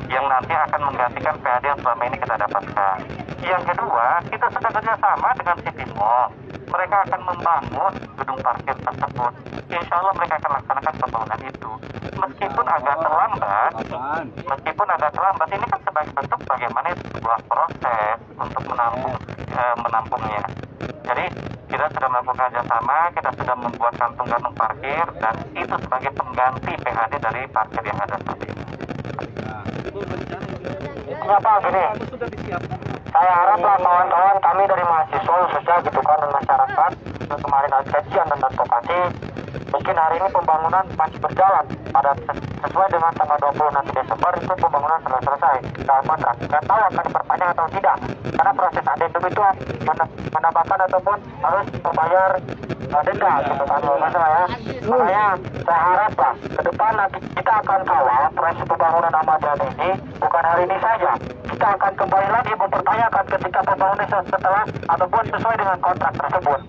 yang nanti akan menggantikan PHD yang selama ini kita dapatkan. Yang kedua, kita sudah kerjasama dengan City Mall. Mereka akan membangun gedung parkir tersebut. Insya Allah mereka akan laksanakan pembangunan itu. Meskipun agak terlambat, ini kan sebagai bentuk bagaimana sebuah proses untuk menampungnya. Jadi kita sudah melakukan kerjasama, kita sudah membuat kantung-kantung parkir, dan itu sebagai pengganti PHD dari parkir yang ada saat ini. Kenapa gini? Saya haraplah kawan-kawan kami dari mahasiswa khususnya gitu kan dan masyarakat yang kemarin ada kajian dan advokasi, mungkin hari ini pembangunan masih berjalan pada sesuai dengan tanggal 20 nanti Desember itu pembangunan sudah selesai dalam kontrak. Nggak tahu akan diperpanjang atau tidak karena proses adendum itu menambahkan ataupun harus membayar denda gitu kan masalah ya. Makanya saya harap lah ke depan nanti kita akan kawal proses pembangunan Ahmad Yani ini bukan hari ini saja. Kita akan kembali lagi mempertanyakan ketika pembangunan setelah ataupun sesuai dengan kontrak tersebut.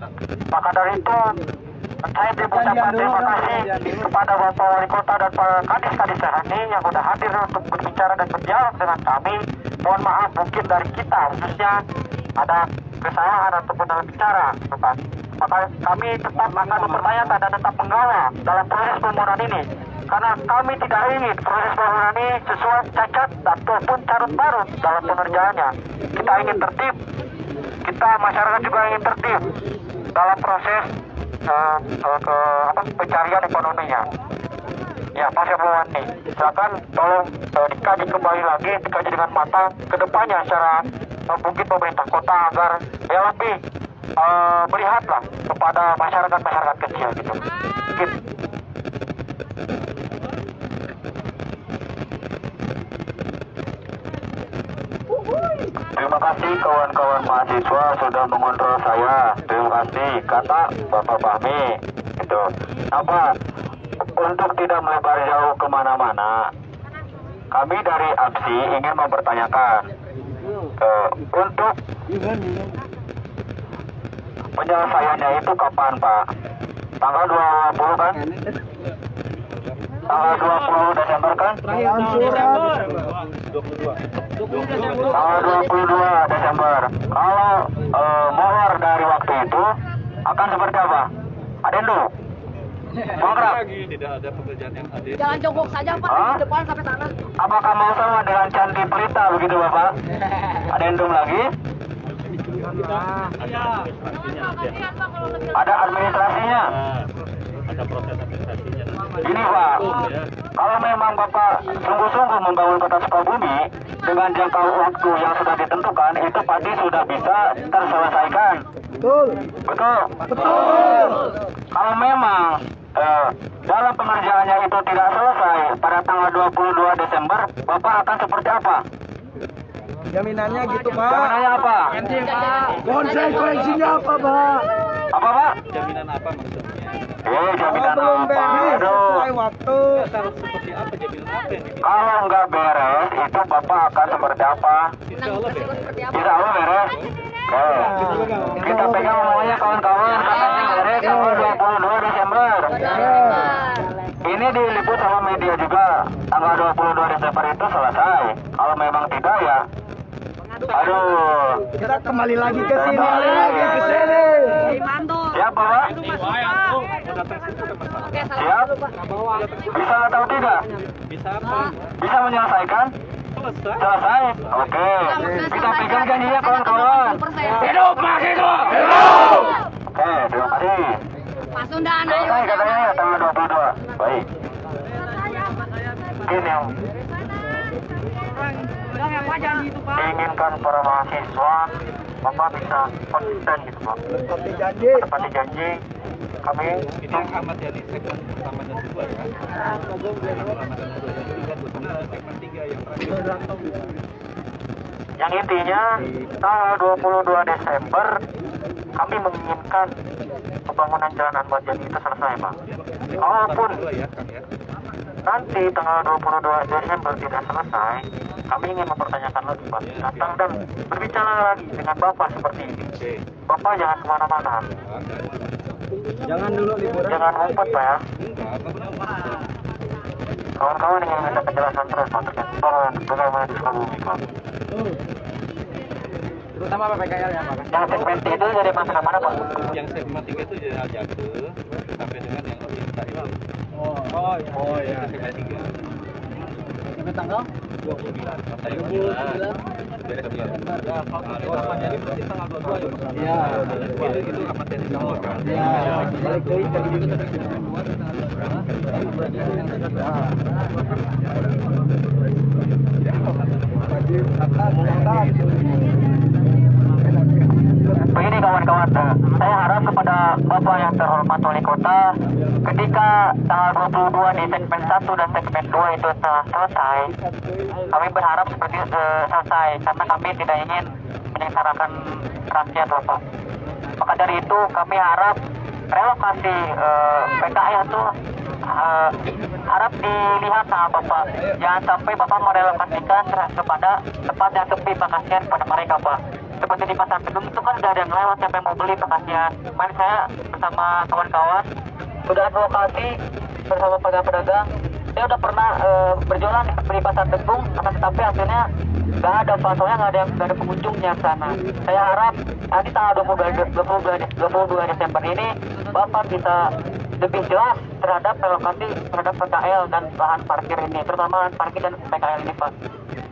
Maka dari itu saya mengucapkan terima kasih kepada Bapak Wali Kota dan para kadis-kadis ini yang sudah hadir untuk berbicara dan berdialog dengan kami. Mohon maaf mungkin dari kita khususnya ada kesalahan ataupun dalam bicara, bukan. Maka kami tetap akan mempertanyakan dan tetap mengawal dalam proses pembangunan ini. Karena kami tidak ingin proses pembangunan ini sesuai cacat ataupun carut marut dalam pengerjaannya. Kita ingin tertib, kita masyarakat juga ingin tertib dalam proses pencarian ekonominya. Ya, Pak Syafruwani, silakan tolong dikaji kembali lagi, dikaji dengan matang ke depannya secara mungkin pemerintah kota agar ya lebih melihatlah kepada masyarakat kecil gitu. Mungkin. Terima kasih kawan-kawan mahasiswa sudah mengontrol saya. Terima kasih kata Bapak Fahmi. Itu apa? Untuk tidak melebar jauh kemana-mana, kami dari APSI ingin mempertanyakan untuk penyelesaiannya itu kapan Pak? Tanggal 20 kan? Tanggal 20 Desember kan? Tanggal 22 Desember. Kalau molor dari waktu itu akan seperti apa? Adendo. Mangkrak. Tidak ada pekerjaan yang adil. Jalan jongkok saja Pak, di depan sampai sana. Apakah mau sama dengan Candi Pelita begitu Bapak? Adendum lagi? Ada administrasinya. Ada proses administrasinya. Ini Pak, kalau memang Bapak sungguh-sungguh membangun Kota Sukabumi, dengan jangka waktu yang sudah ditentukan itu pasti sudah bisa terselesaikan. Betul. Betul. Betul. Kalau memang dalam pengerjaannya itu tidak selesai pada tanggal 22 Desember, Bapak akan seperti apa? Jaminannya gitu, Pak. Jaminannya apa? Konsekuensinya apa, Pak? Apa, Pak? Jaminan apa maksudnya? Jaminan belum apa? beres Aduh. sesuai waktu. Harus seperti apa jaminan apa ini? Kalau nggak beres, itu Bapak akan seperti apa? Insya Allah beres. Insya Allah beres. Kita pegang semuanya kawan-kawan, katanya beres tanggal 22 Desember. Ini diliput sama media juga. Tanggal 22 Desember itu selesai. Kalau memang tidak ya, aduh. Kita kembali lagi ke sini. Siap, Bapak? Siap? Bisa atau tidak? Bisa apa? Bisa menyelesaikan? Selesai. Selesai? Oke. Kita pegang janjinya kawan-kawan. Hidup Mas hidup. Oke, terima kasih. Pak Sundan, ayo. Selesai katanya ya tanggal 22. Baik. Ini yang diinginkan para mahasiswa, Bapak bisa konsisten gitu, Pak. Seperti janji. Seperti janji, kami Ini Ahmad Yani segmen pertama dan kedua ya. Segmen 3 yang terakhir. yang intinya tanggal 22 Desember kami menginginkan pembangunan jalan Ahmad Yani itu selesai, Pak. Kalaupun Dua ya, Kang ya. nanti tanggal 22 Desember tidak selesai, kami ingin mempertanyakan lagi, Pak. Datang dan berbicara lagi dengan Bapak seperti ini. Oke. Bapak jangan kemana-mana. Jangan dulu liburan. Jangan ngumpet, Pak ya. Enggak. Kawan-kawan ingin minta penjelasan terus, Pak, terkait bagaimana di Sukabumi, Pak. Terutama PPKL ya, Pak. Yang segmen itu dari mana mana, Pak? Yang segmen 3 itu Jalan Jatuh sampai dengan yang Otinta itu. Oh ya. Segmen 3. Sampai tanggal 29. Beres dia. Kalau Ahmad Yani berarti tanggal 22 ya. Iya. Itu Ahmad Yani semua kan. Ya, balik dari gitu. Begini kawan-kawan, saya harap kepada Bapak yang terhormat wali kota, ketika tanggal 22 di segmen 1 dan segmen 2 itu telah selesai, kami berharap seperti selesai, karena kami tidak ingin menyengsarakan rakyat, Bapak. Maka dari itu kami harap relokasi PKL itu harap dilihat sama Bapak. Jangan sampai Bapak merelokasikan kepada tempat yang sepi, Pak, kasihan pada mereka, Pak. Seperti di pasar gedung itu kan udah ada yang lewat, siapa yang mau beli, Pak, kasihan. Kemarin saya bersama kawan-kawan sudah advokasi bersama pedagang-pedagang. Saya udah pernah berjualan di pasar gedung, tetapi akhirnya nggak ada fotonya, nggak ada pengunjungnya ke sana. Saya harap nanti tanggal 22 Desember ini Bapak bisa lebih jelas terhadap relokasi terhadap PKL dan lahan parkir ini, terutama lahan parkir dan PKL ini, Pak.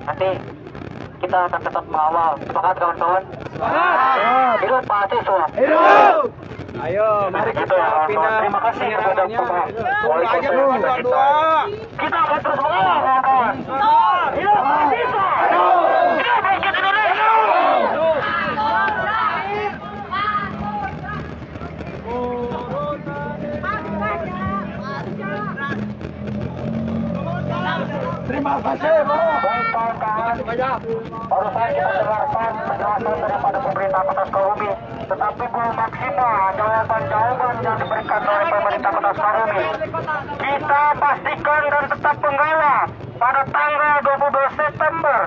Nanti kita akan tetap mengawal. Semangat kawan-kawan. Hidup mahasiswa. Hidup! Ayo, mari Gitu kita ya, kawan-kawan. pindah Terima kasih kepada Bapak Wali aja Kota dulu, kita. dua. Kita akan terus mengawal, kawan-kawan. Hidup mahasiswa. Hidup rakyat Indonesia. Terima kasih, Pak. Baik kawan-kawan, barusan kita dengarkan penjelasan daripada pemerintah Kota Sukabumi, tetapi belum maksimal jawaban-jawaban yang diberikan oleh pemerintah Kota Sukabumi. Kita pastikan dan tetap mengawal pada tanggal 22 September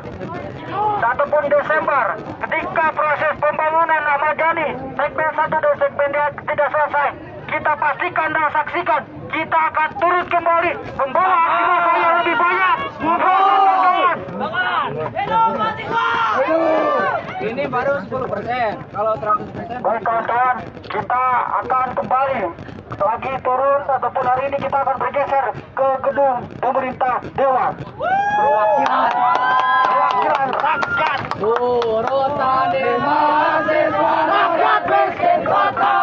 ataupun Desember, ketika proses pembangunan Ahmad Yani segmen 1 dan segmen 2 tidak selesai, kita pastikan dan saksikan kita akan turun kembali membawa masa yang lebih banyak. Ini baru 10%. Kalau 100%. Baik kawan-kawan, kita akan kembali lagi turun ataupun hari ini kita akan bergeser ke gedung pemerintah Dewan. Perwakilan rakyat. Urutan di mahasiswa rakyat miskin kota.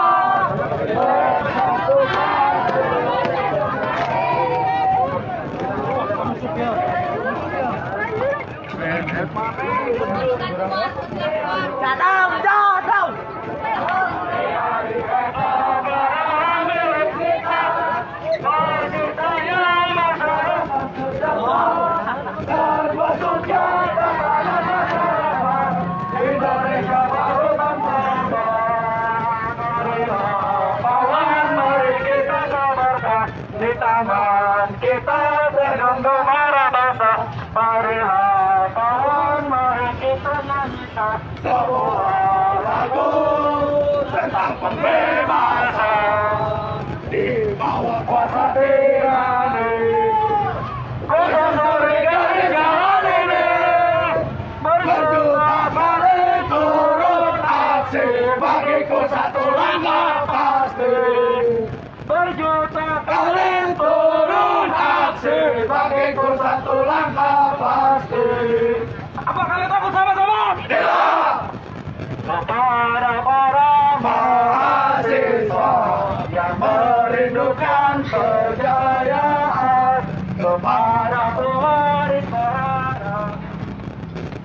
Jadam. Indonesia baru pahlawan, mari kita sabarkan di tangan kita berdenggung marah bangsa. Marilah pahlawan, mari kita nyanyikan sebuah lagu tentang pembebasan di bawah kuasa tirani. Kosong dari garis ini berjuta kali turun aksi, bagiku satu langkah pasti. Berjuta kali turun aksi, bagiku satu langkah pasti. Apa kalian takut sama-sama? Tidak. Kepada para mahasiswa yang merindukan kejayaan, kepada pemerintah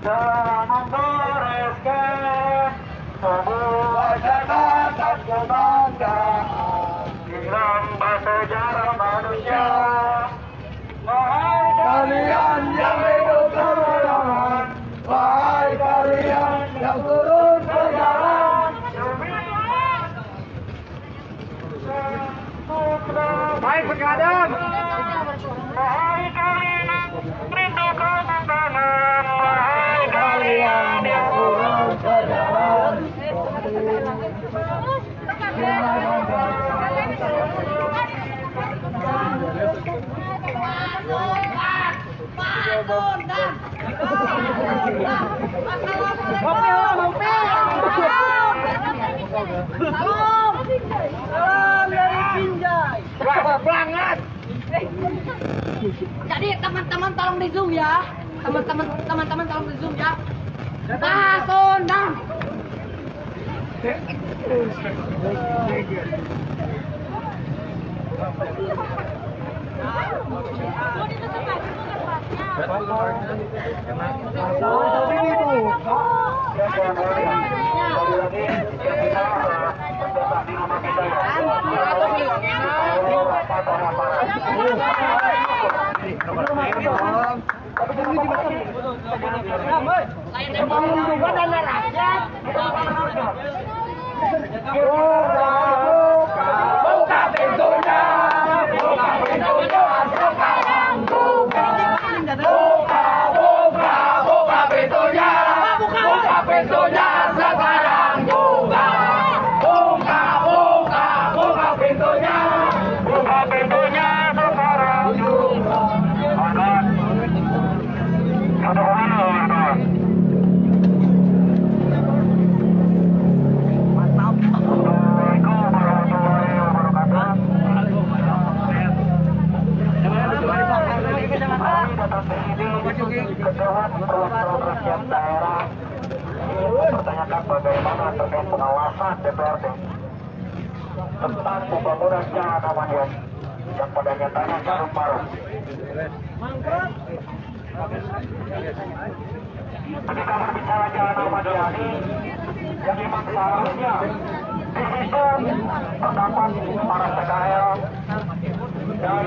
dan membereskan sebuah catatan kebanggaan di lambang sejarah manusia. Wahai kalian yang hidup kemenangan, wahai kalian yang turun ke jalan, baik berkadang. Wahai kalian rindu kemenangan, wahai kalian yang turun ke jalan. Salam dari Binjai. Banget. Jadi teman-teman tolong di zoom ya. Teman-teman tolong di zoom ya. Pasundan. Buka pintunya, buka pintunya, sekarang buka. Buka pintunya, buka pintunya, sekarang buka. Buka pintunya, buka pintunya, sekarang buka. Satu kemana, Mas? Kecewa perwakilan rakyat daerah mempertanyakan bagaimana terkait pengawasan DPRD tentang pembangunan Jalan Ahmadiyah yang pada nyatanya jarum-jarum. Ketika berbicara Jalan Ahmadiyah ini, yang memang seharusnya di situ terdapat para PKL dan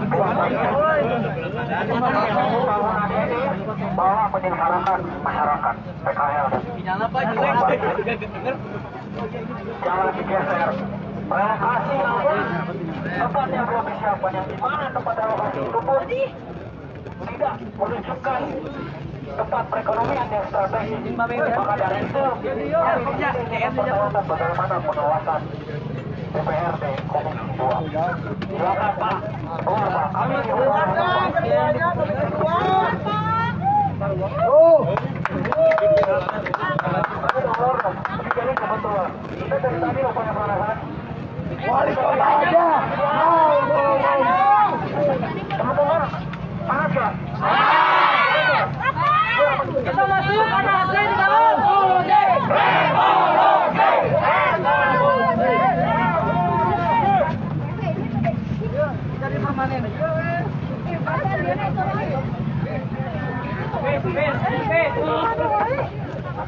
pembangunan ini bahwa menyengsarakan masyarakat PKL. Jangan digeser. Relokasi namun tempat yang belum disiapkan, yang dimana tempat relokasi itu pun tidak menunjukkan tempat perekonomian yang strategis. Maka dari itu, bagaimana pengawasan DPRD Komisi 2. Silakan Pak, keluar Pak. Kami kebetulan. Kita dari tadi upaya pemanasan. Wali kota aja. Teman-teman, panas ya? Kita masuk panasnya di dalam. Jadi permanen.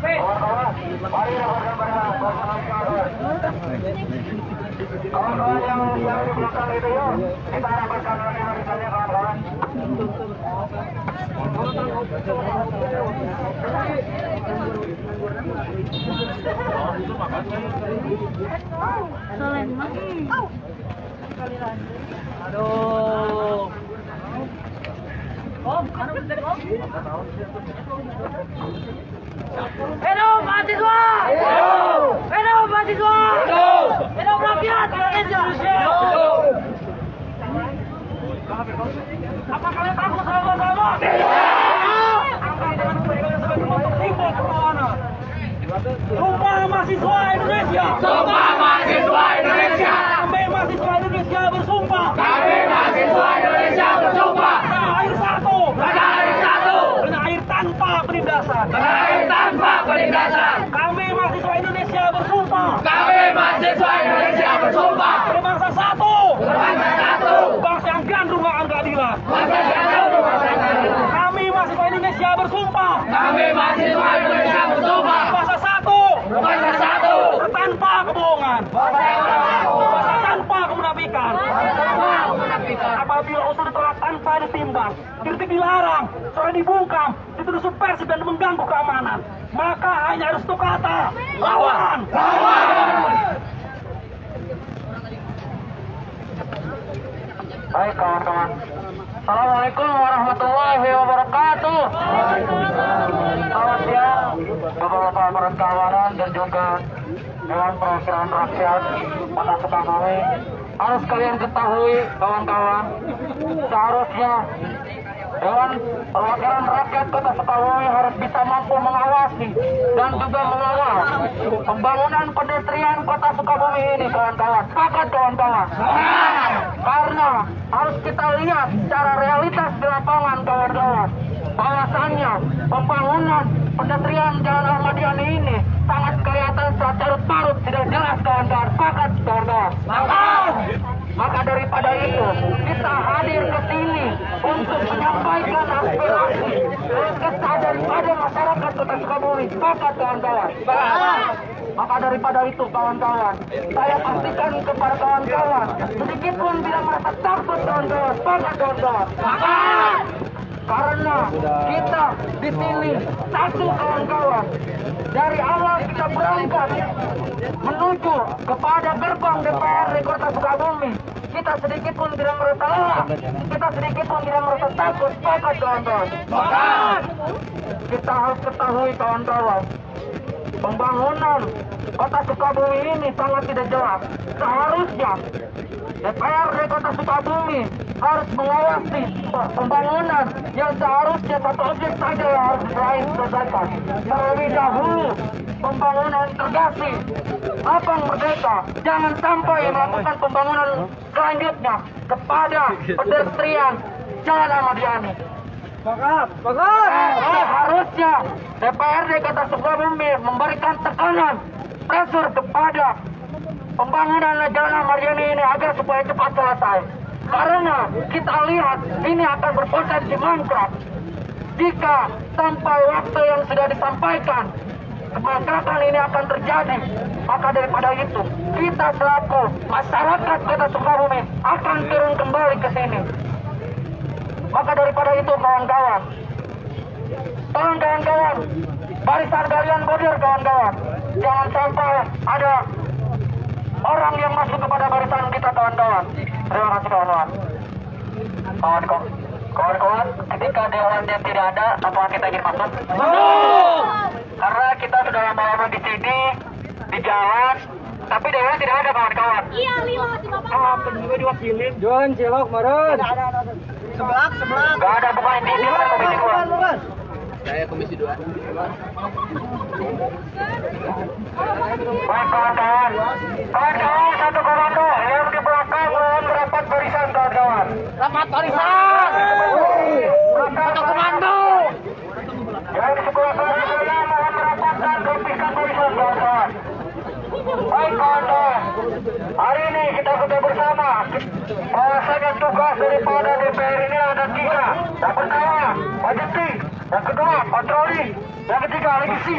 Kawan-kawan, mari rapatkan barang kawan-kawan yang di belakang itu yuk, kita rapatkan lagi barisannya kawan-kawan. Aduh. Om, anu bentar, Om. Hidup mahasiswa! Hidup mahasiswa! Hidup rakyat Indonesia! Apa kalian takut sama-sama? Sumpah mahasiswa Indonesia! Sumpah mahasiswa Indonesia! Kami mahasiswa Indonesia bersumpah! Kami mahasiswa Indonesia bersumpah! Tanah air satu! Tanah air satu! Tanah air tanpa penindasan! Tanah air tanpa penindasan! Kami mahasiswa Indonesia bersumpah! Kami mahasiswa Indonesia bersumpah! Berbangsa satu! Berbangsa satu! Bangsa yang gandrung akan keadilan! Bangsa yang gandrung akan keadilan! Kami mahasiswa Indonesia bersumpah! Kami mahasiswa Indonesia bersumpah! Bangsa satu! Berbangsa satu! Tanpa kebohongan! Bangsa tanpa kemunafikan! Apabila usul ditolak tanpa ditimbang, kritik dilarang, suara dibungkam, dituduh subversif dan mengganggu keamanan, maka hanya harus satu kata: lawan! Baik kawan-kawan. Assalamualaikum warahmatullahi wabarakatuh. Selamat siang Bapak-bapak aparat keamanan dan juga Dewan Perwakilan Rakyat Kota Sukabumi. Harus kalian ketahui kawan-kawan, seharusnya Dewan Perwakilan Rakyat Kota Sukabumi harus bisa mampu mengawasi dan juga mengawal pembangunan pedestrian Kota Sukabumi ini kawan-kawan. Sepakat kawan-kawan. Karena harus kita lihat secara realitas di lapangan kawan-kawan, bahwasannya pembangunan pedestrian Jalan Ahmad Yani ini sangat kelihatan secara carut-marut, tidak jelas kawan-kawan. Sepakat kawan-kawan. Maka daripada itu kita hadir ke sini untuk menyampaikan aspirasi dan kesah daripada masyarakat Kota Sukabumi. Sepakat kawan-kawan. Maka daripada itu kawan-kawan, saya pastikan kepada kawan-kawan, sedikit pun tidak merasa takut kawan-kawan. Sepakat kawan-kawan. Karena kita dipilih satu kawan-kawan. Dari awal kita berangkat menuju kepada gerbang DPRD Kota Sukabumi, kita sedikit pun tidak merasa lelah, kita sedikit pun tidak merasa takut. Sepakat kawan-kawan. Kita harus ketahui kawan-kawan, pembangunan Kota Sukabumi ini sangat tidak jelas. Seharusnya DPRD Kota Sukabumi harus mengawasi pembangunan yang seharusnya satu objek saja yang harus diselesaikan. Terlebih dahulu pembangunan integrasi Lapang Merdeka, jangan sampai melakukan pembangunan selanjutnya kepada pedestrian Jalan Ahmad Yani. Seharusnya DPRD Kota Sukabumi memberikan tekanan, pressure kepada pembangunan Jalan Ahmad Yani ini agar supaya cepat selesai. Karena kita lihat ini akan berpotensi mangkrak jika sampai waktu yang sudah disampaikan kemangkrakan ini akan terjadi. Maka daripada itu kita selaku masyarakat Kota Sukabumi akan turun kembali ke sini. Maka daripada itu kawan-kawan, tolong kawan-kawan, barisan kalian bodir kawan-kawan, jangan sampai ada orang yang masuk kepada barisan kita kawan-kawan. Terima kasih kawan-kawan. Kawan-kawan, ketika dewannya tidak ada, apakah kita ingin masuk? Karena kita sudah lama-lama di sini, di jalan, tapi dewan tidak ada kawan-kawan. Iya, Lilo masih Bapak. Juga diwakilin. Jualan cilok, meren. Sebelah. Gak ada, bukan di sini, bukan komisi 2. Saya komisi 2. Baik kawan-kawan, satu komando yang di belakang mohon merapat barisan kawan-kawan. Rapat barisan! Satu komando yang di sebelah kanan sana mohon merapat dan rapikan barisan kawan-kawan. Baik kawan-kawan, hari ini kita sudah bersama bahwasanya tugas daripada DPR ini ada 3. Yang pertama, budgeting. Yang kedua, ketiga, legasi.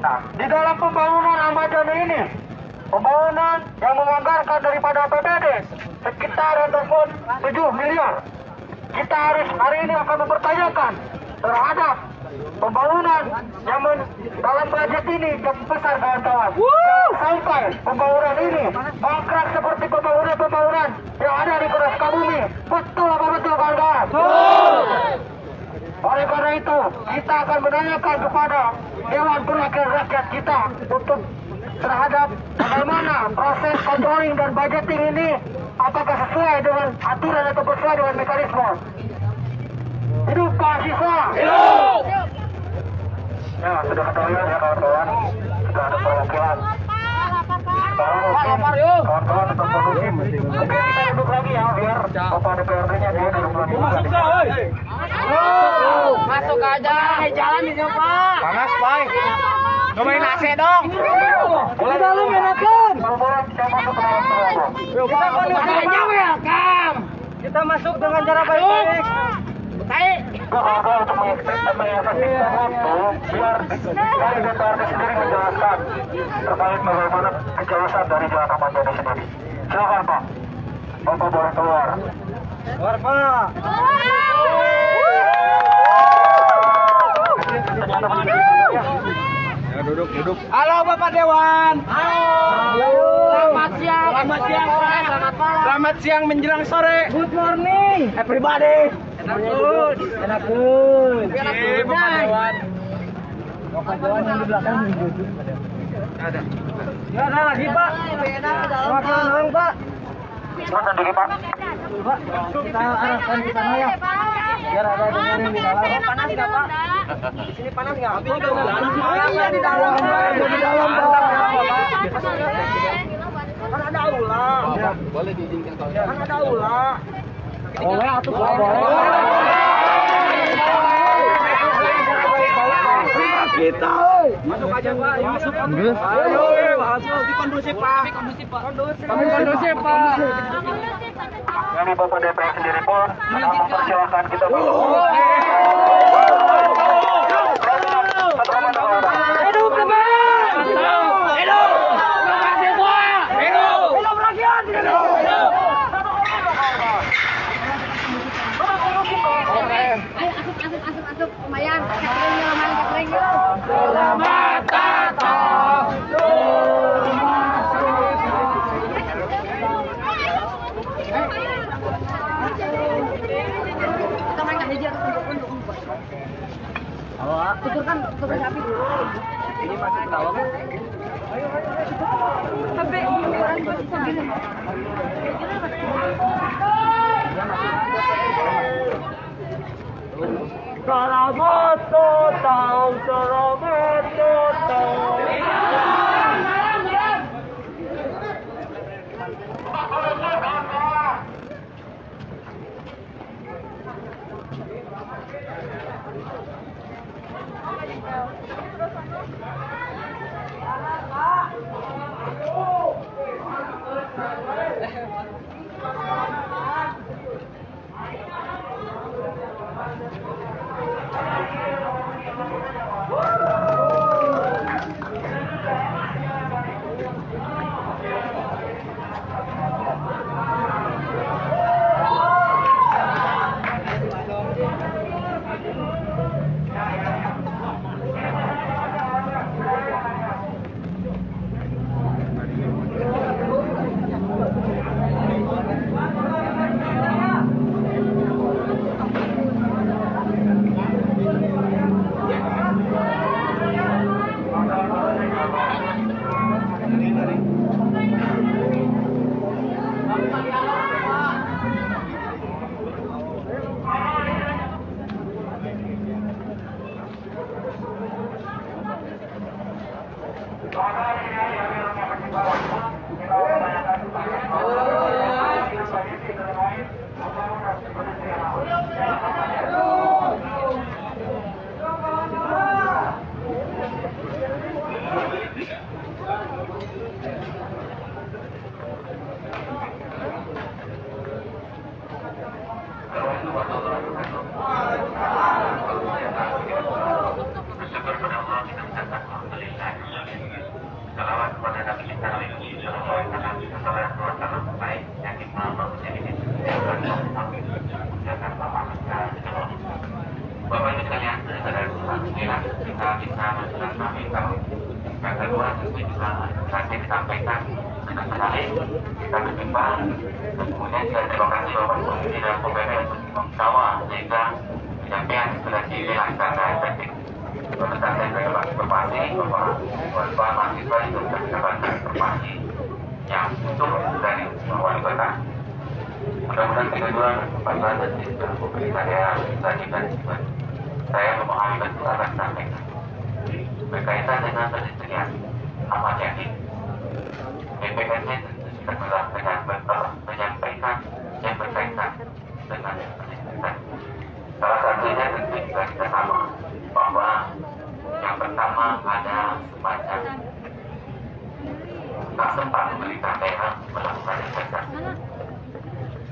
Nah, di dalam pembangunan Ahmad Yani ini, pembangunan yang menganggarkan daripada APBD sekitar ataupun 7 miliar. Kita harus hari ini akan mempertanyakan terhadap pembangunan yang dalam budget ini yang besar kawan-kawan. Sampai pembangunan ini mangkrak seperti pembangunan yang ada di Kota Sukabumi. Betul apa betul kawan-kawan? Oleh karena itu, kita akan menanyakan kepada Dewan Perwakilan Rakyat kita untuk terhadap bagaimana proses controlling dan budgeting ini, apakah sesuai dengan aturan atau sesuai dengan mekanisme. Hidup mahasiswa! Hidup! Ya, sudah ketahui ya kawan-kawan, sudah ada perwakilan. Sekarang kawan-kawan tetap kondusif. Oke, kita duduk lagi ya, biar Bapak DPRD-nya dia duduk lagi. Masuk aja, jalan ini Pak. Panas, Pak. Cobain AC dong. Boleh dalam enakan. Boleh saya masuk ke dalam kelompok. Kita kondisinya welcome. Kita masuk dengan cara baik-baik. Baik. Gagal untuk mengefektifkan waktu, biar dari DPRD sendiri menjelaskan terkait bagaimana kejelasan dari Jalan Ahmad Yani sendiri. Silakan Pak. Bapak boleh keluar. Keluar, Pak. Ya, duduk. Halo Bapak Dewan. Halo. Selamat siang. Selamat siang. Selamat malam. Selamat siang menjelang sore. Good morning. Everybody. Enak good. Bapak Dewan. Bapak Dewan yang di belakang duduk. Ada. Ya, ada lagi Pak. Beda ke dalam Wakil orang Pak. Silakan diri Pak. Pak, kita arahkan ke sana ya. Biar ada dengerin di dalam. Panas nggak Pak? Di sini panas nggak? Panas di dalam. Di dalam Pak. Kan ada aula. Boleh diizinkan kalau. Kan ada aula. Boleh atuh boleh. Kita masuk aja Pak, masuk. Ayo, masuk di kondusif Pak. Kondusif Pak. Ini Bapak DPR sendiri pun mempersilahkan kita. Hidup teman. Hidup. Mahasiswa. Hidup. Hidup rakyat. Hidup. Masuk. Lumayan. Catering yuk. Selamat datang. Kita main aja dia untuk. Tuturkan sapi dulu. Ini masuk ke dalam. Sampai orang bisa gini. Selamat datang, selamat datang. inilah kita bisa bersilaturahmi. Kalau yang kedua tentu juga nanti disampaikan dengan sekali kita berjumpa, dan kemudian kita terima kasih Bapak Komisi dan PPD untuk membawa sehingga penyampaian sudah dilaksanakan dengan efektif. Pemerintah saya dapat informasi bahwa Bapak mahasiswa itu sudah mendapatkan informasi yang utuh dari wali kota. Mudah-mudahan kedua kesempatan dan juga pemerintah daerah bisa diberikan. Saya memahami betul apa yang disampaikan berkaitan dengan pendistrian amat yakin BPKC tentu sudah dengan menyampaikan yang berkaitan dengan pendistrian. Salah satunya tentu juga kita sama bahwa yang pertama ada semacam tak sempat pemerintah daerah melakukan investasi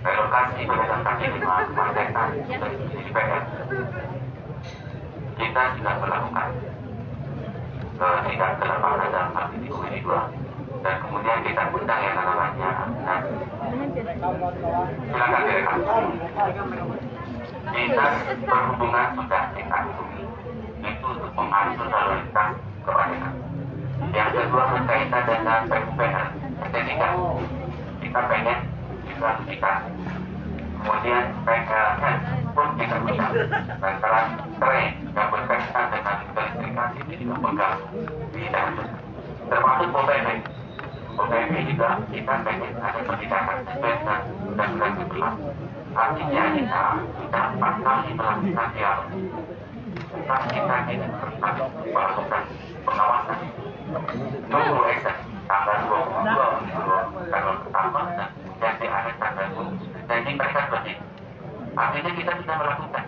relokasi pedagang kaki lima Merdeka dan DPR. Kita juga melakukan tidak terlalu dalam hal ini Komisi 2 dan kemudian kita undang yang namanya silakan direkam. Dinas Perhubungan sudah kita hubungi itu untuk mengatur lalu lintas kebanyakan. Yang kedua berkaitan dengan PUPR Estetika, kita pengen juga kita kemudian PKN pun kita undang dan train yang berkaitan dengan kelistrikan ini juga pegang di dalam termasuk POPP juga kita pengen ada pendidikan sesuai dan berkelas. Artinya kita 4 kali melakukan dialog. Kita ini melakukan pengawasan tunggu ekses tanggal 22 tanggal pertama dan kemudian di akhir tanggal 20. Jadi mereka seperti artinya kita sudah melakukan.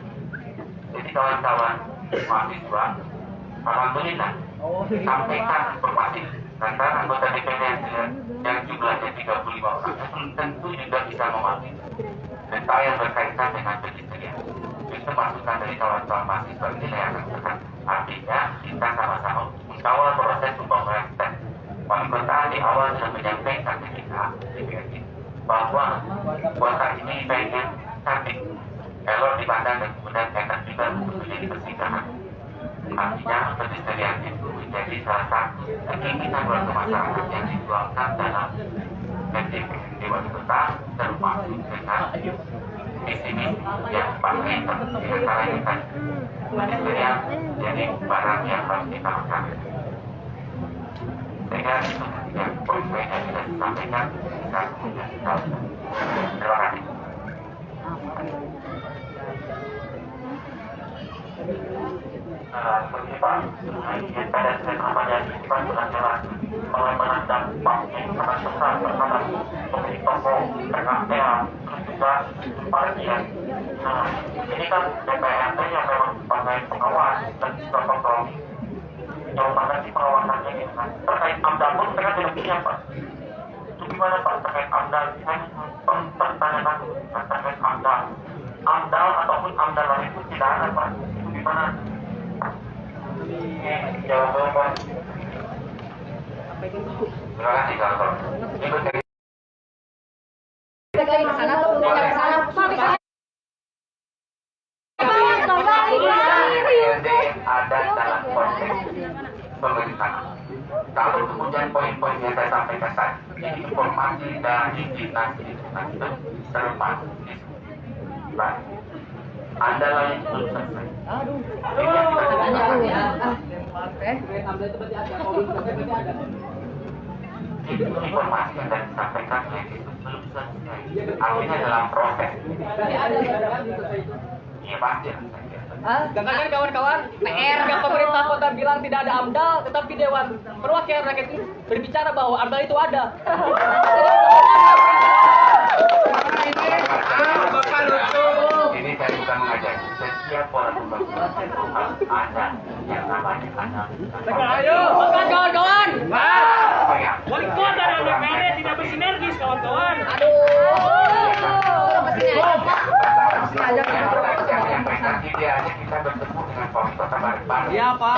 Jadi kawan-kawan mahasiswa alhamdulillah sampaikan informasi antara anggota DPD yang jumlahnya 35 orang tentu juga bisa memahami detail yang berkaitan dengan pendistrian. Itu masukan dari kawan-kawan mahasiswa ini yang akan artinya kita sama-sama mengawal proses pembangunan kita. Wali kota di awal sudah menyampaikan ke kita bahwa kota ini pengen cantik, elok dipandang dan kemudian enak juga untuk menjadi persidangan. Artinya pendistrian itu menjadi salah satu keinginan warga masyarakat yang dituangkan dalam MTP wali kota termasuk dengan visi yang pasti diantaranya kan pendistrian jadi barang yang harus kita lakukan. Sehingga itu yang poin-poin yang sudah disampaikan dan kemudian kita terima kasih. Seperti Pak, pada namanya kita sudah jelas bagaimana dampaknya sangat besar terhadap pemilik toko, PKL, terus juga parkiran. Nah, ini kan DPRD yang memang sebagai pengawas dan juga kontrol. Jawabannya sih pengawasannya gitu kan. Terkait AMDAL pun mereka tidak punya Pak. Itu gimana Pak terkait AMDAL? Saya pertanyaan terkait AMDAL. AMDAL ataupun AMDAL lain itu tidak ada Pak. Itu gimana? Jawabannya Pak. Terima kasih Kakak. Ikut dari Ke sana atau ke sana? ada dalam konteks pemerintahan. Kalau kemudian poin-poin yang saya sampaikan tadi, informasi dari dinas itu terlepas. Anda lain belum selesai. Ini yang kita informasi yang saya sampaikan itu belum selesai. Artinya dalam proses. Iya pasti. Katakan kawan-kawan, ketika pemerintah kota bilang tidak ada AMDAL, tetapi Dewan Perwakilan Rakyat itu berbicara bahwa AMDAL itu ada. Ini saya bukan mengajak. Setiap orang pembangunan itu harus ada yang namanya ada. Ayo, makan kawan-kawan. Wali kota dan DPRD tidak bersinergis kawan-kawan. Idealnya kita bertemu dengan wali kota Balikpapan. Iya Pak.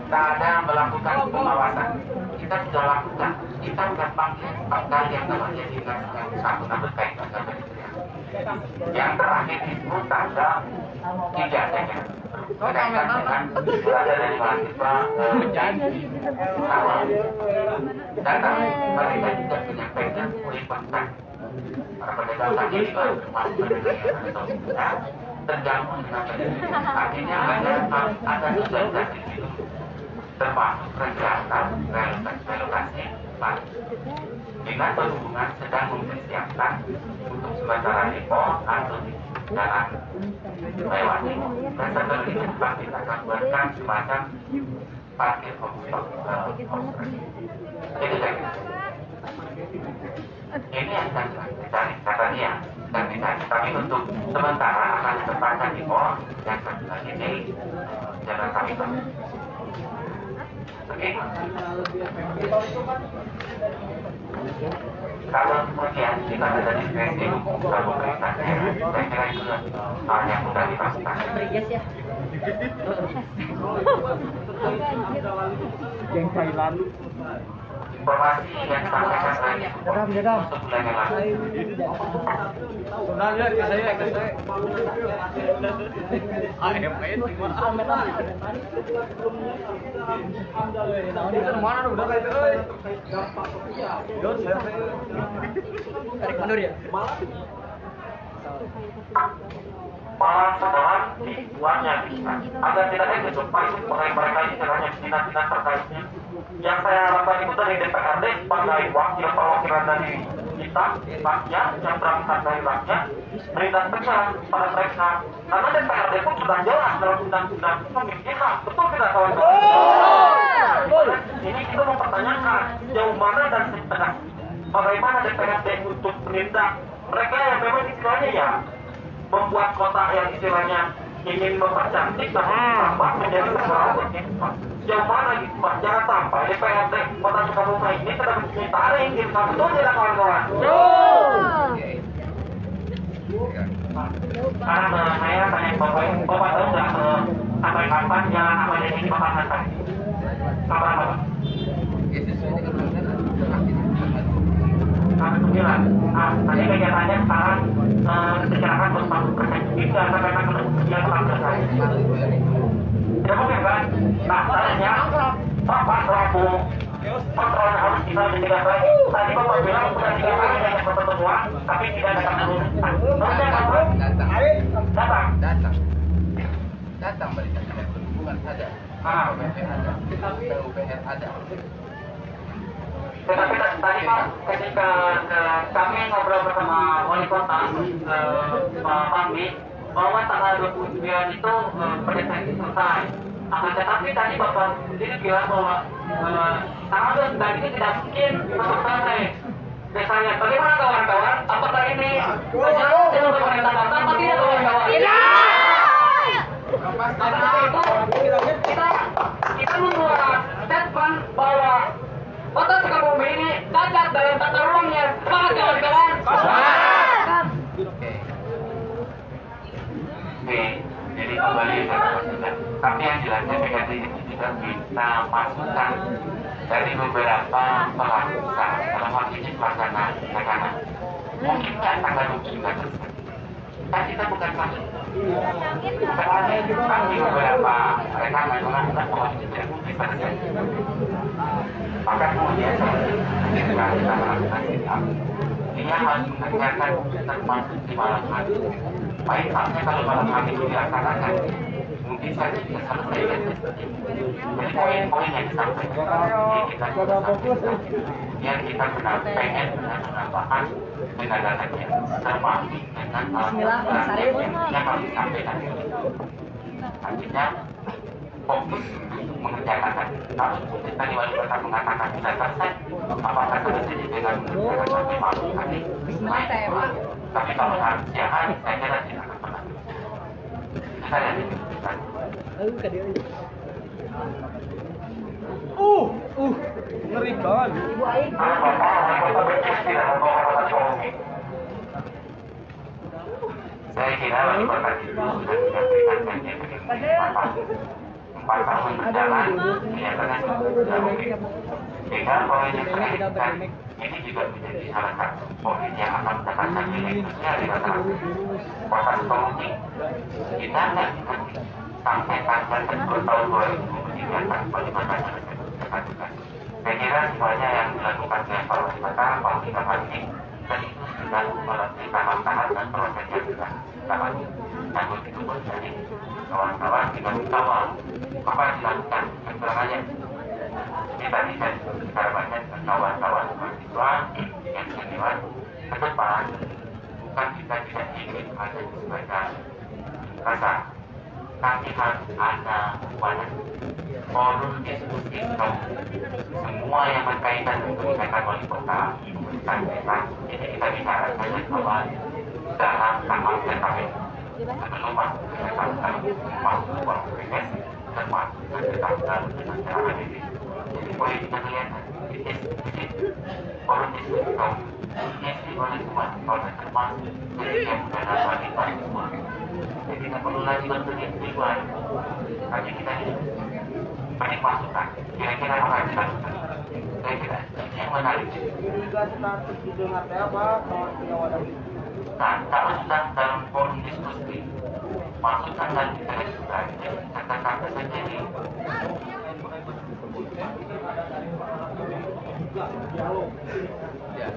Kita ada melakukan pengawasan. Kita sudah lakukan. Kita sudah panggil AMDAL yang namanya dinas yang satu berkaitan dengan pendistrian. Yang terakhir itu tanggal 3 saja. Berkaitan dengan berada dari mahasiswa awal. Data mereka juga menyampaikan melibatkan para pedagang kaki lima termasuk pedagang atau kita tergabung dengan pedagang. Akhirnya ada sosialisasi itu termasuk rencana relokasi parkir. Dinas Perhubungan sedang mempersiapkan untuk sementara depo atau jalan lewat dan setelah itu kita akan buatkan semacam parkir komputer. Jadi ini yang sedang dicari katanya ya, sedang dicari. Tapi untuk sementara akan ditempatkan di mall yang sebelah ini jalan kami. Oke. Kalau kemudian kita ada di Facebook pemerintah daerah, saya kira itu hal yang mudah dilakukan. Yang Thailand. Informasi yang disampaikan oleh untuk bulan yang lalu. Malah setelah dibuatnya agar tidak ada jumpa itu mereka istilahnya dinas-dinas terkaitnya. Yang saya harapkan itu dari DPRD sebagai wakil perwakilan dari kita, rakyat yang berangkat dari rakyat, berikan pesan pada mereka. Karena DPRD pun sudah jelas dalam undang-undang memiliki hak, betul tidak kawan-kawan? Ini kita mempertanyakan jauh mana dan bagaimana DPRD untuk menindak mereka yang memang istilahnya ya membuat kota yang istilahnya ingin mempercantik dan tambah menjadi persoalan. Jauh mana gitu Pak? Jangan sampai DPRD Kota Sukabumi ini sedang ditarik gitu. Betul tidak kawan-kawan? Karena saya tanya Bapak tahu nggak sampai kapan jalan apa yang ini Bapak nanti? Kapan Bapak? Sampai 9. Tadi kegiatannya sekarang dikerjakan 40%. Bisa sampai tanggal 9 selesai. Tidak mungkin kan? Nah, caranya Bapak selaku kontrol harus bisa menjaga baik. Tadi Bapak bilang sudah 3 kali banyak pertemuan, tapi tidak datang dulu. Datang balik bukan saja. PUPR ada. Tetapi tadi Pak, ketika kami ngobrol bersama wali kota Pak Panggi, bahwa tanggal 29 itu pendaftaran itu selesai. Akan tetapi tadi Bapak sendiri bilang bahwa tanggal 29 itu tidak mungkin selesai. Misalnya, bagaimana kawan-kawan? Apakah ini berjalan dengan pemerintah kota atau tidak kawan-kawan? Tidak. Karena itu kita membuat statement bahwa Kota Sukabumi ini cacat dalam tata ruangnya. Semangat kawan-kawan. Jadi kembali tapi yang jelas PKD ini juga bisa masukan dari beberapa pelaku usaha dalam hal ini pelaksana. Mungkin kan tanggal 29 kan kita bukan masuk. Tapi beberapa mereka menggunakan posisi bisa terjadi. Maka kemudian ketika kita melakukan sidang, dia harus mengerjakan termasuk di malam hari. Baik saatnya kalau malam hari itu dilaksanakan, mungkin saja bisa selesai. Jadi poin-poin yang disampaikan, ini kita juga sampaikan. Kemudian kita benar pengen menambahkan penadatannya, termasuk dengan yang harus disampaikan. Artinya fokus untuk mengerjakan tadi. Kalau tadi wali kota mengatakan sudah selesai, apakah selesai dengan mengerjakan tadi malam tadi? Tapi kalau harus siang hari, saya kira tidak akan pernah. Saya diskusikan. Ngeri banget. Saya kira wali kota itu sudah menyampaikan janji begini 4 tahun berjalan, kelihatannya sudah Sehingga poin yang terakhir ini juga menjadi salah satu poin yang akan mendapatkan nilai khususnya di masalah proses solusi. Kita akan sampai pada tahun 2023 tanpa dimakan. Saya kira semuanya yang dilakukan oleh evaluasi sekarang kalau kita masih dan itu sudah melalui tahap-tahap dan proses yang sudah dilalui. Namun itu pun dari kawan-kawan juga kawal apa yang dilakukan keterangannya. Ini tadi saya bicara banyak dengan kawan-kawan mahasiswa yang menilai ke depan bukan kita tidak ingin ada sebagai rasa, tapi harus ada banyak forum diskusi semua yang berkaitan dengan kebijakan wali kota, pemerintah daerah. Jadi kita bicara saja kawan dalam tahap PKP sebelum masuk ke tahap uang PKS termasuk ke tahap masyarakat ini. Jadi boleh kita lihat forum diskusi diisi oleh semua orang termasuk dari yang dalam wanita semua. Jadi kita perlu lagi berpikir tujuan hanya kita ini banyak masukan kira-kira apa yang dilakukan. Saya kira yang menarik. Nah, kalau sudah dalam forum diskusi masukan dan kita sudah kata-kata saja ini.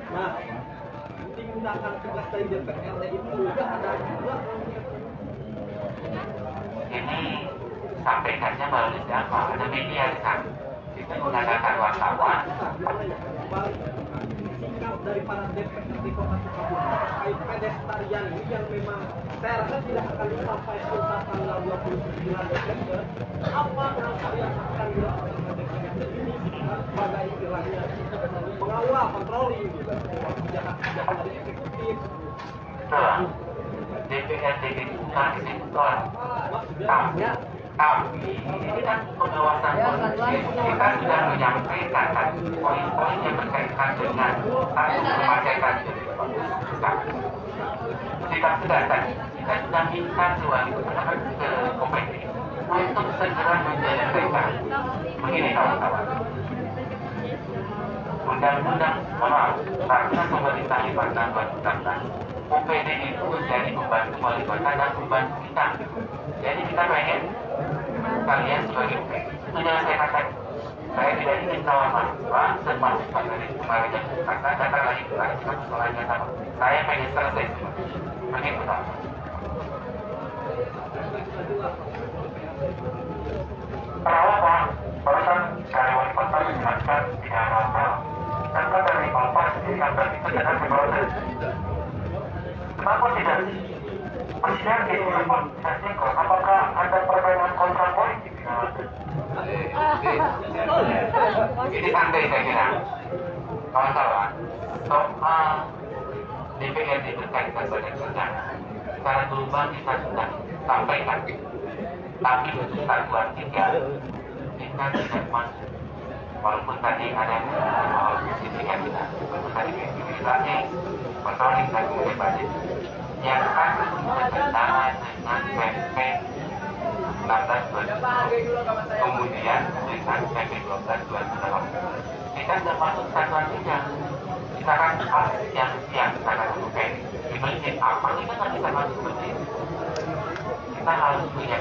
Nah, tindakan tegas dari DPRD itu juga ada juga. Ini sampaikannya melalui siapa? Ada media di sana. Itu mengadakan wartawan. Sikap dari para DPRD Kota Sukabumi terkait pedestrian ini yang memang saya rasa tidak akan disampaikan tanggal 29 Desember. Apa yang akan dilakukan oleh DPRD ini sebagai istilahnya mengawal, patroli kebijakan dari eksekutif. Betul. DPRD itu bukan eksekutor. Tapi ini kan pengawasan politik. Kita sudah menyampaikan poin-poin yang berkaitan dengan satu kemacetan sikap sudah tadi. Kita sudah minta ke komisi untuk segera menyelesaikan. Begini kawan-kawan. Undang-undang peraturan pemerintah di Kota Bandung. UPD itu menjadi pembantu wali kota dan pembantu kita. Jadi kita pengen kalian sebagai UPD menyelesaikan tadi. Saya tidak ingin kawan mahasiswa termasuk dari kemarin yang kata lagi kita persoalannya sama. Saya pengen selesai semua. Begitu tak? Kenapa barusan dari wali kota dijelaskan tidak apa-apa. Dan kan dari Bapak sendiri yang itu jangan diproses. Kenapa tidak? Presiden itu tidak singkong. Apakah ada perbedaan kontrak politik? Ini santai saya kira. Kawan-kawan, soal DPRD berkaitan banyak rencana. Secara global kita sudah sampaikan. Tapi untuk satuan 3 kita tidak masuk. Walaupun tadi ada sertifikat kita, walaupun tadi kriminalisasi, kontroling dan kebebasan yang satu bertentangan dengan PP 16 kemudian dengan PP 12 2008. Kita sudah masuk satuan 3. Kita kan yang kita akan lakukan di masjid apa kita nggak bisa masuk masjid. Kita harus punya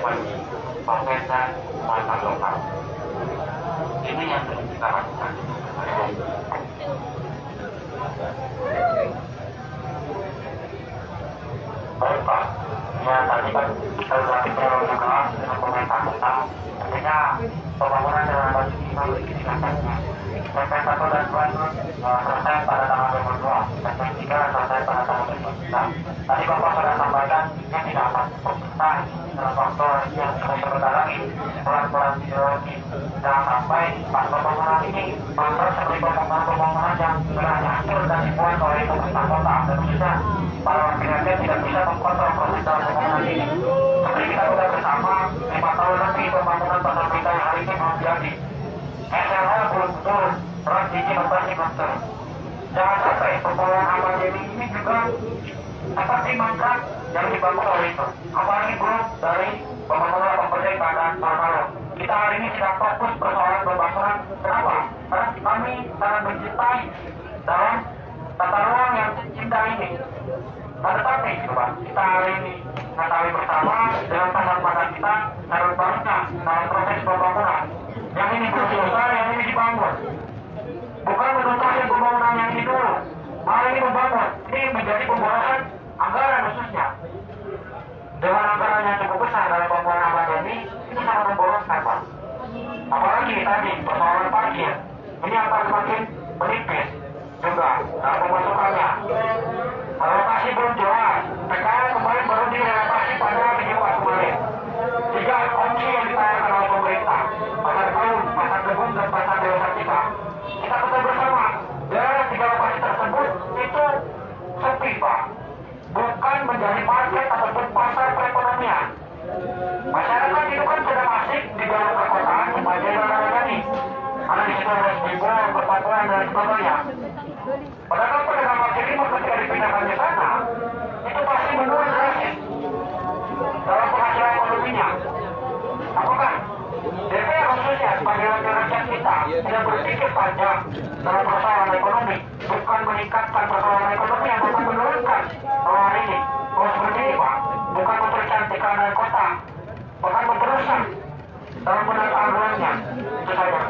profesor muatan lokal. Ini yang perlu kita lakukan. Baik Pak, ya tadi kan kita sudah bicara juga dengan pemerintah kota, artinya pembangunan dengan baju kita disingkatnya. PP 1 dan 2 selesai pada tanggal 22, PP 3 selesai pada tanggal 23. Tadi Bapak sudah sampaikan ini tidak akan selesai dalam waktu yang cukup sebentar lagi, bulan-bulan ideologi. Jangan sampai pas pembangunan ini maka seperti pembangunan yang sudah hancur dan dibuat oleh pemerintah kota, dan bisa para wakilnya tidak bisa mengkontrol proses dalam pembangunan ini. Seperti kita sudah bersama 5 tahun lagi pembangunan pasar kita yang hari ini belum jadi. SLA belum turun, terus izin operasi belum turun. Jangan sampai pembangunan Ahmad Yani ini juga seperti mangkrak yang dibangun oleh itu. Apalagi belum dari pembangunan pemberdekaan dan Palmalo. Kita hari ini sedang fokus persoalan pembangunan. Kenapa? Karena kami baik dalam tata ruang yang indah ini. Nah, tetapi coba kita hari ini mengetahui bersama dengan pasar-pasar kita harus bangga dalam proses pembangunan. Yang ini belum selesai, yang ini dibangun. Bukan menuntaskan pembangunan yang ini dulu. Malah ini membangun. Ini menjadi pemborosan anggaran khususnya. Dengan anggaran yang cukup besar dalam pembangunan ini sangat memboroskan, Pak. Apalagi tadi persoalan parkir. Ini akan semakin menipis juga dalam pemasukannya. Relokasi belum jelas. PKL kemarin baru direlokasi pada Jumat kemarin. 3 opsi yang ditawarkan oleh pemerintah. Pasar Kaun, Pasar Gebung, dan Pasar Dewasa kita. Kita ketahui bersama. Dan 3 lokasi tersebut itu sepi, Pak. Bukan menjadi market ataupun pasar perekonomian. Masyarakat itu kan sudah asik di dalam perkotaan sebagai daerah ini. Karena di situ harus dibuat, perpaduan dan sebagainya. Padahal pedagang kaki lima ketika dipindahkan ke sana, itu pasti menurun drastis dalam penghasilan ekonominya. Apakah DPR khususnya sebagai wakil rakyat kita tidak berpikir panjang dalam persoalan ekonomi, bukan meningkatkan persoalan ekonomi yang dapat menurunkan ruang ini? Kalau seperti ini, Pak, bukan mempercantikkan kota, bahkan memperusak dalam penataan ruangnya. Itu saja.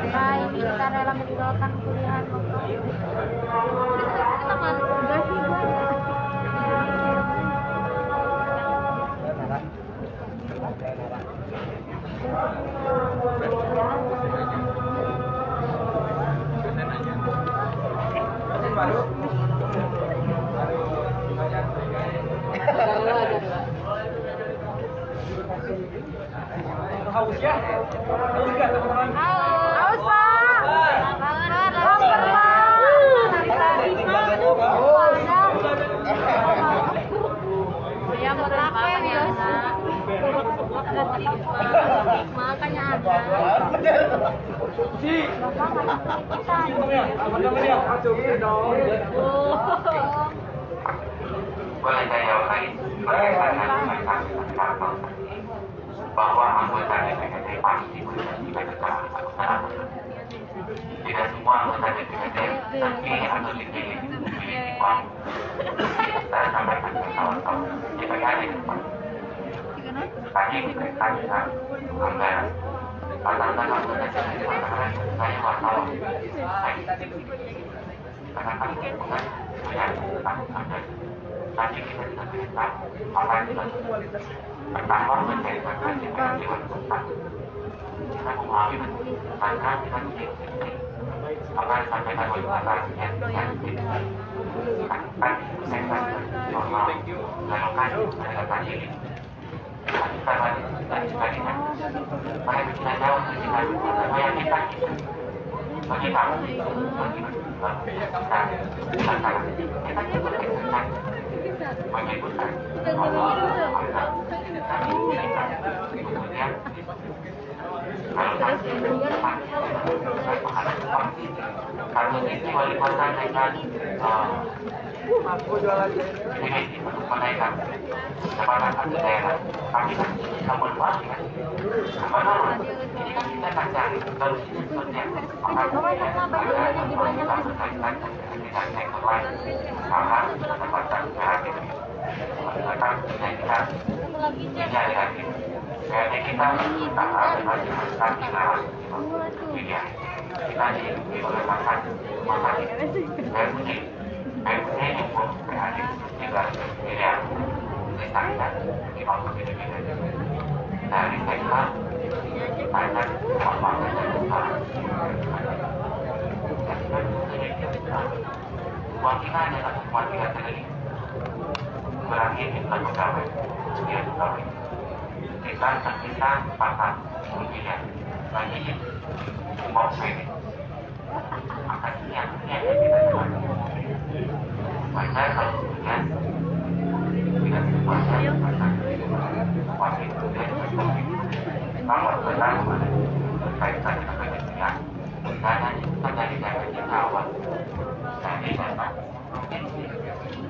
Baik, kita rela meninggalkan kuliah lokal. Teman, enggak sih, Haus ya? Haus nggak teman-teman? Haus, Pak. Lapar, Pak. Dari tadi, Pak. Ya, berlapen ya, makanya ada. Si. Teman-teman ya, masukin dong. Boleh saya jawab lagi? Bahwa anggota DPRD pasti punya kecerdasan. Tidak semua anggota DPRD terpilih atau dipilih memiliki uang. Saya sampaikan ke kawan-kawan DPRD tadi kita anggaran. Rata-rata anggota DPRD mengatakan saya wartawan. Karena kami bukan punya anggaran. Tadi kita tidak cerita apa yang dilakukan. Pertama menjadi bagian dari Dewan Kota. Kita memahami maka kita mengikuti apa yang disampaikan oleh Bapak yang kan segmen normal melakukan pendekatan ini. Kita sebagainya. Maka kita jawab kita meyakinkan kita. Bagi kamu, bagi kita juga menyebutkan kemudian kalau ini wali kota dengan ini untuk menaikkan jabatan satu daerah, kami kan bisa meluas ya. Menurut ini kan kita akan cari solusi-solusinya. Maka kemudian ada berkaitan dengan sektor lain, karena pendapatan kreatif menggunakan pendidikan mencari lagi. Jadi kita harus melakukan pengenalan media. Kita diikuti oleh masyarakat BMC cukup kreatif juga media misalnya di waktu ini dari sektor banyak pembangunan dan besar. Uang kita hanya 1,3 triliun. Berarti kita pegawai, dia pegawai. Kita tersisa 400 miliar. lagi mau ini akan yang kita coba baca kalau kemudian tidak dibaca masih kemudian kalau benar berkaitan dengan kebencian karena itu terjadi dari awal dari data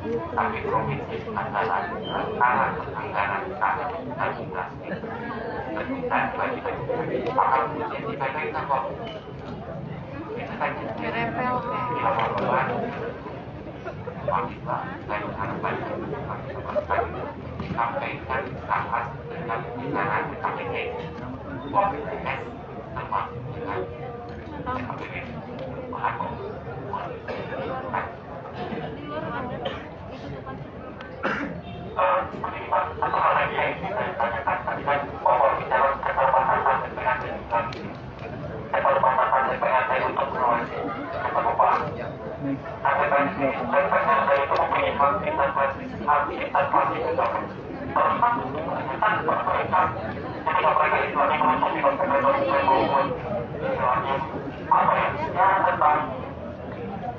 tapi provinsi adalah antara anggaran dan juga dan bagi pakar provinsi kita kok itu saja kita membuat mahasiswa dan harapan sampaikan rapat dengan bicara KPK KPK sama dengan KPK bahan satu hal lagi yang saya tanyakan tadi kan bahwa bicara keterbatasan PHT untuk mengawasi kata Bapak sampai tadi saya itu mempunyai hak interpretasi juga terus mereka ketika mereka istilahnya menutup di konten maupun istilahnya apa ya tentang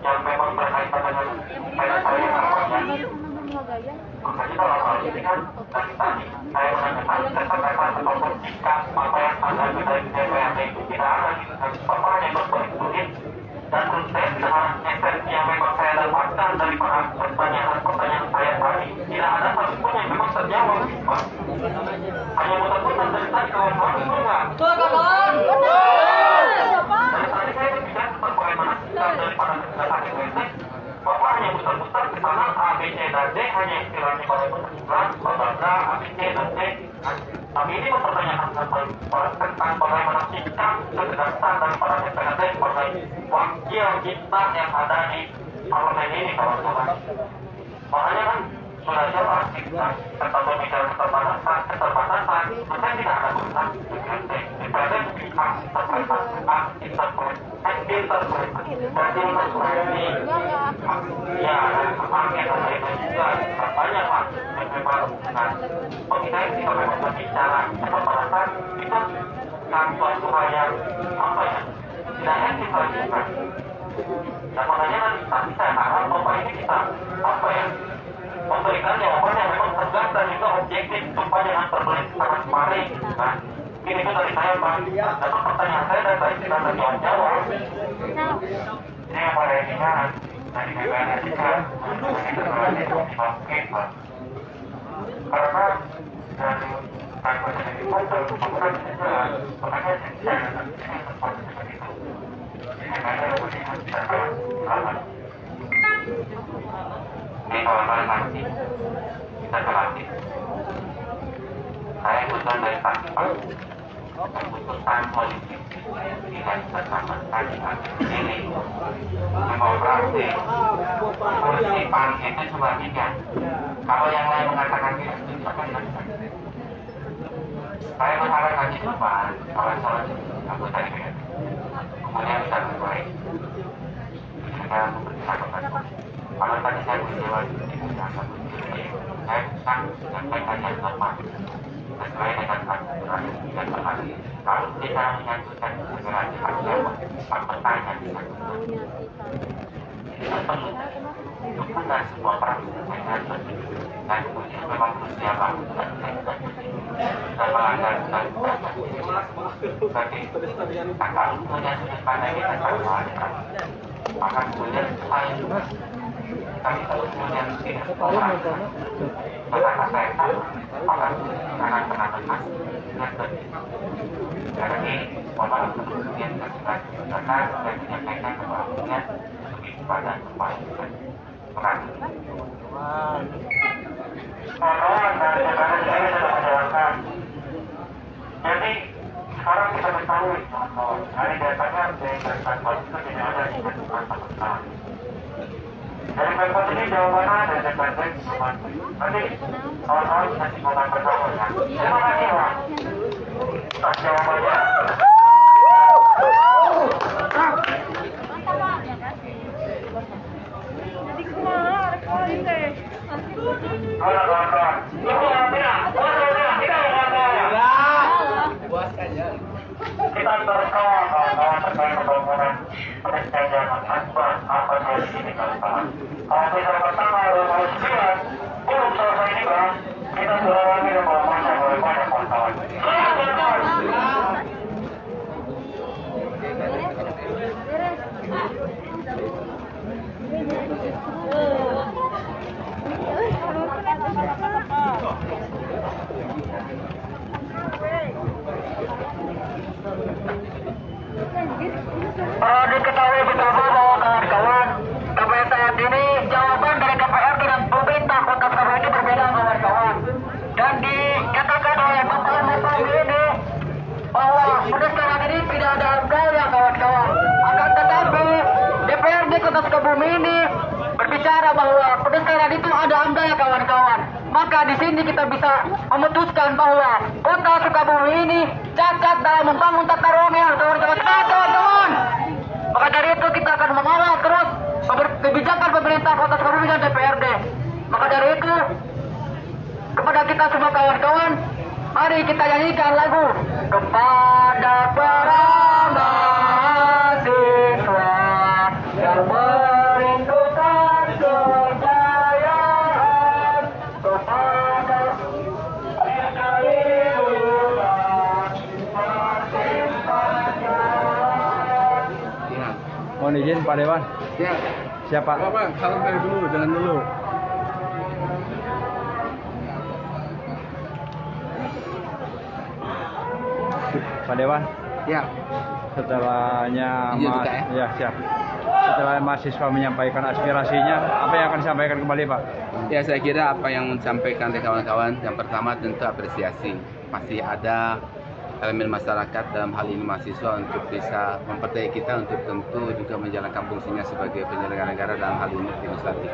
yang memang berkaitan dengan saya yang namanya makanya dalam hal ini kan dari tadi saya menanyakan kesempatan ataupun jika apa yang ada di DPRD itu tidak ada gitu kan apa hanya berkulit dan menurut saya dengan esensi yang memang saya dapatkan dari para pertanyaan saya tadi tidak ada satupun yang memang terjawab gitu Pak hanya muter-muter dari tadi kawan-kawan itu enggak dari tadi saya berbicara tentang bagaimana kita daripada data DPRD Bapak hanya muter-muter ke sana A, B, C, dan D hanya istilahnya pada perkesimpulan lembaga A, B, C, dan D tapi ini mempertanyakan tentang bagaimana sikap ketegasan daripada DPRD sebagai wakil kita yang ada di parlemen ini kawan-kawan makanya kan sudah jelas kita tentang berbicara keterbatasan maka tidak ada urusan DPRD DPRD bisa interpretasi ya angket ada itu juga banyak Pak memang kita tidak memang berbicara keterbatasan itu kan suatu hal yang apa ya tidak etis lagi kan dan makanya nanti saya harap Bapak ini bisa apa ya memberikan jawaban yang memang tegas dan juga objektif supaya jangan terbelit sangat kemarin kan ini itu dari saya Pak dan pertanyaan saya dan saya tidak ada jawab ini yang pada intinya dari BPN kita itu berarti dipakai Pak karena dari tanpa jadi foto bukan juga makanya saya tempat seperti itu makanya melihat cara ini kawan-kawan nanti kita berlatih saya butuh dari pagi Pak keputusan politik tidak serta-merta ini demokrasi kursi PAN itu cuma 3 kalau yang lain mengatakan itu saya berharap lagi cuma kawan-kawan anggota DPR kemudian bisa berbaik saya mempertimbangkan kalau tadi saya berjawab saya bukan menyampaikan yang normal sesuai dengan aturan dan bahasa kalau kita menyatukan segera ada pertanyaan dengan itu perlu dukungan semua praksi dan kemudian memang berusia baru dan melanggar tapi kalau kemudian sudah pandai kita sampaikan maka kemudian supaya tapi kalau kemudian tidak maka saya tahu akan pernah lepas dengan jadi memang kemudian karena saya menyampaikan bahwa lebih pada kebaikan peran mohon dan sekarang saya sudah menjelaskan jadi sekarang kita ketahui hari datanya dari itu tidak ada di tempat dari Pemkot ini jawabannya ada di Bandung nanti kawan-kawan nanti ngomong bersama ya terima kasih Pak atas jawabannya kawan-kawan ibu Amina kita kita bangunan pedestrian asfal apa yang ditinggalkan. Kalau misalnya pertama 29 belum selesai ini bang, kita sudah lagi bangunan yang oleh banyak wartawan. Diketahui bersama bahwa kawan-kawan, sampai saat ini jawaban dari DPRD dan pemerintah Kota Sukabumi ini berbeda kawan-kawan. Dan dikatakan oleh Bapak ini bahwa pedestrian ini tidak ada harganya kawan-kawan. Akan tetapi DPRD Kota Sukabumi ini berbicara bahwa pedestrian itu ada amdanya kawan-kawan. Maka di sini kita bisa memutuskan bahwa Kota Sukabumi ini cacat dalam membangun tata ruang yang kawan-kawan. Maka dari itu kita akan mengawal terus kebijakan pemerintah Kota Sukabumi dan DPRD. Maka dari itu kepada kita semua kawan-kawan, mari kita nyanyikan lagu kepada para mahasiswa yang merindukan kejayaan, kepada Mohon izin Pak Dewan. Ya. Siapa? Bang, salam dulu, jalan dulu. Pak Dewan. Ya. Setelahnya Izin buka ya? ya siap. Setelah mahasiswa menyampaikan aspirasinya, apa yang akan disampaikan kembali Pak? Ya, saya kira apa yang disampaikan oleh kawan-kawan, yang pertama tentu apresiasi. Masih ada elemen masyarakat, dalam hal ini mahasiswa, untuk bisa mempercayai kita untuk tentu juga menjalankan fungsinya sebagai penyelenggara negara, dalam hal ini legislatif.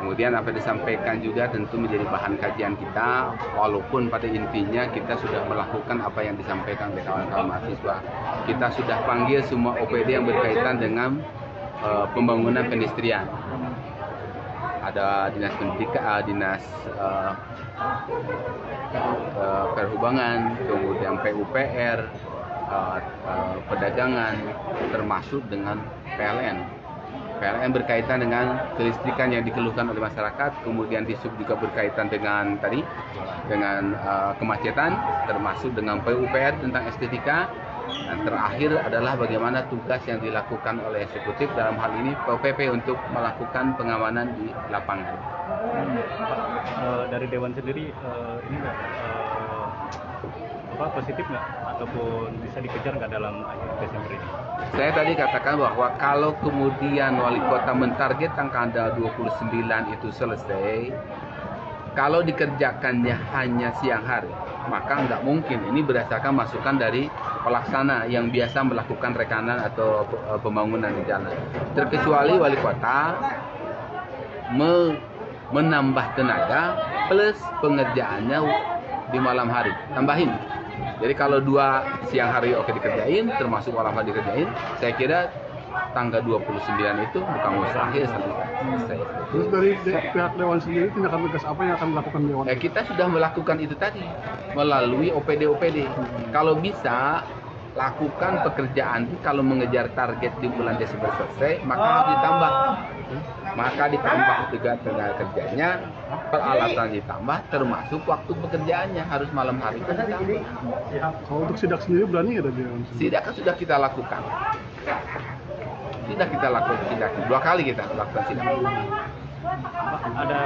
Kemudian apa yang disampaikan juga tentu menjadi bahan kajian kita, walaupun pada intinya kita sudah melakukan apa yang disampaikan oleh kawan-kawan mahasiswa. Kita sudah panggil semua OPD yang berkaitan dengan pembangunan pedestrian. Ada dinas pendidikan, dinas perhubungan, kemudian PUPR, perdagangan, termasuk dengan PLN. PLN berkaitan dengan kelistrikan yang dikeluhkan oleh masyarakat, kemudian Disub juga berkaitan dengan dengan kemacetan, termasuk dengan PUPR tentang estetika, dan terakhir adalah bagaimana tugas yang dilakukan oleh eksekutif, dalam hal ini POPP, untuk melakukan pengamanan di lapangan. Dari Dewan sendiri ini nggak positif nggak, ataupun bisa dikejar nggak dalam akhir Desember ini? Saya tadi katakan bahwa kalau kemudian wali kota mentargetkan tanggal 29 itu selesai, kalau dikerjakannya hanya siang hari, maka nggak mungkin. Ini berdasarkan masukan dari pelaksana yang biasa melakukan rekanan atau pembangunan di jalan. Terkecuali wali kota menambah tenaga plus pengerjaannya di malam hari, tambahin. Jadi kalau 2 siang hari oke dikerjain, termasuk malam hari dikerjain, saya kira tanggal 29 itu bukan mustahil selesai. Terus dari pihak Dewan sendiri tindakan tegas apa yang akan dilakukan Dewan? Kita sudah melakukan itu tadi melalui OPD. Kalau bisa lakukan pekerjaan, kalau mengejar target di bulan Desember selesai, maka harus ditambah. Maka ditambah juga tenaga kerjanya, peralatan ditambah, termasuk waktu pekerjaannya harus malam hari pun ditambah. Kalau untuk sidak sendiri berani nggak dari Dewan? Sidak kan sudah kita lakukan. Sudah kita lakukan sidak. 2 kali kita lakukan sidak. Ada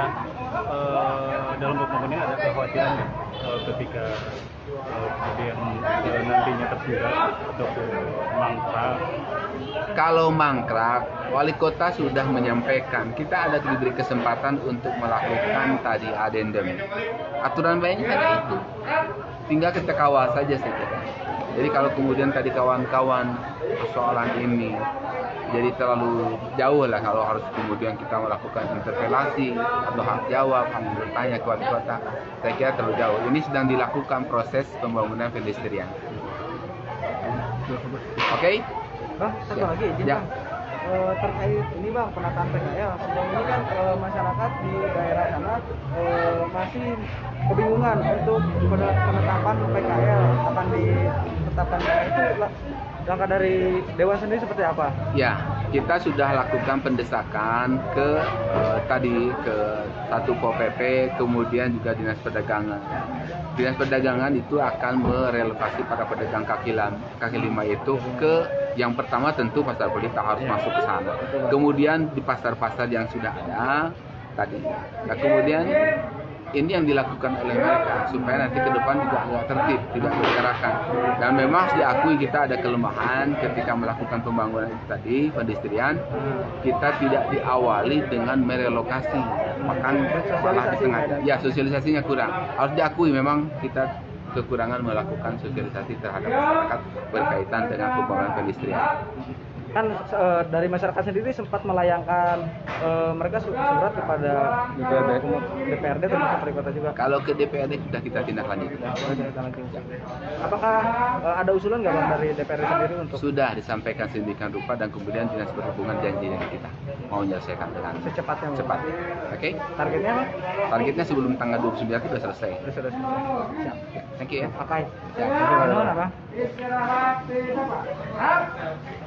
dalam pembangunan ada kekhawatiran nggak ketika kemudian nantinya tertunda ataupun mangkrak? Kalau mangkrak, wali kota sudah menyampaikan kita ada diberi kesempatan untuk melakukan tadi adendum. Aturan mainnya hanya itu, tinggal kita kawal saja saya kira. Jadi kalau kemudian tadi kawan-kawan persoalan ini jadi terlalu jauh lah, kalau harus kemudian kita melakukan interpelasi atau hak jawab, hanya bertanya ke wali kota, saya kira terlalu jauh. Ini sedang dilakukan proses pembangunan pedestrian. Oke? Bang, satu lagi izin Ya. Bang. Terkait ini Bang, penataan PKL, sejauh ini kan masyarakat di daerah sana masih kebingungan untuk penetapan PKL akan ditetapkan itu Langkah dari Dewan sendiri seperti apa? Ya, kita sudah lakukan pendesakan ke tadi ke satu Pol PP, kemudian juga Dinas Perdagangan. Dinas Perdagangan itu akan merelokasi para pedagang kaki lima itu ke yang pertama tentu pasar Pelita harus masuk ke sana. Kemudian di pasar-pasar yang sudah ada tadi. Nah, kemudian ini yang dilakukan oleh mereka supaya nanti ke depan juga agak tertib, tidak berserakan. Dan memang harus diakui kita ada kelemahan ketika melakukan pembangunan itu tadi, pedestrian, kita tidak diawali dengan merelokasi, bahkan malah di tengah. Ya, sosialisasinya kurang. Harus diakui memang kita kekurangan melakukan sosialisasi terhadap masyarakat berkaitan dengan pembangunan pedestrian. Kan dari masyarakat sendiri sempat melayangkan mereka surat kepada DPRD termasuk wali kota juga. Kalau ke DPRD sudah kita tindak lanjuti. Apakah ada usulan nggak Bang dari DPRD sendiri untuk? Sudah disampaikan sedemikian rupa dan kemudian Dinas Perhubungan janji dengan kita mau menyelesaikan dengan Secepatnya, Bang. cepat. Oke? Targetnya apa? Targetnya sebelum tanggal 29 itu sudah selesai. Sudah. Siap. Thank you ya. Oke. Ya. Terima kasih, Bang.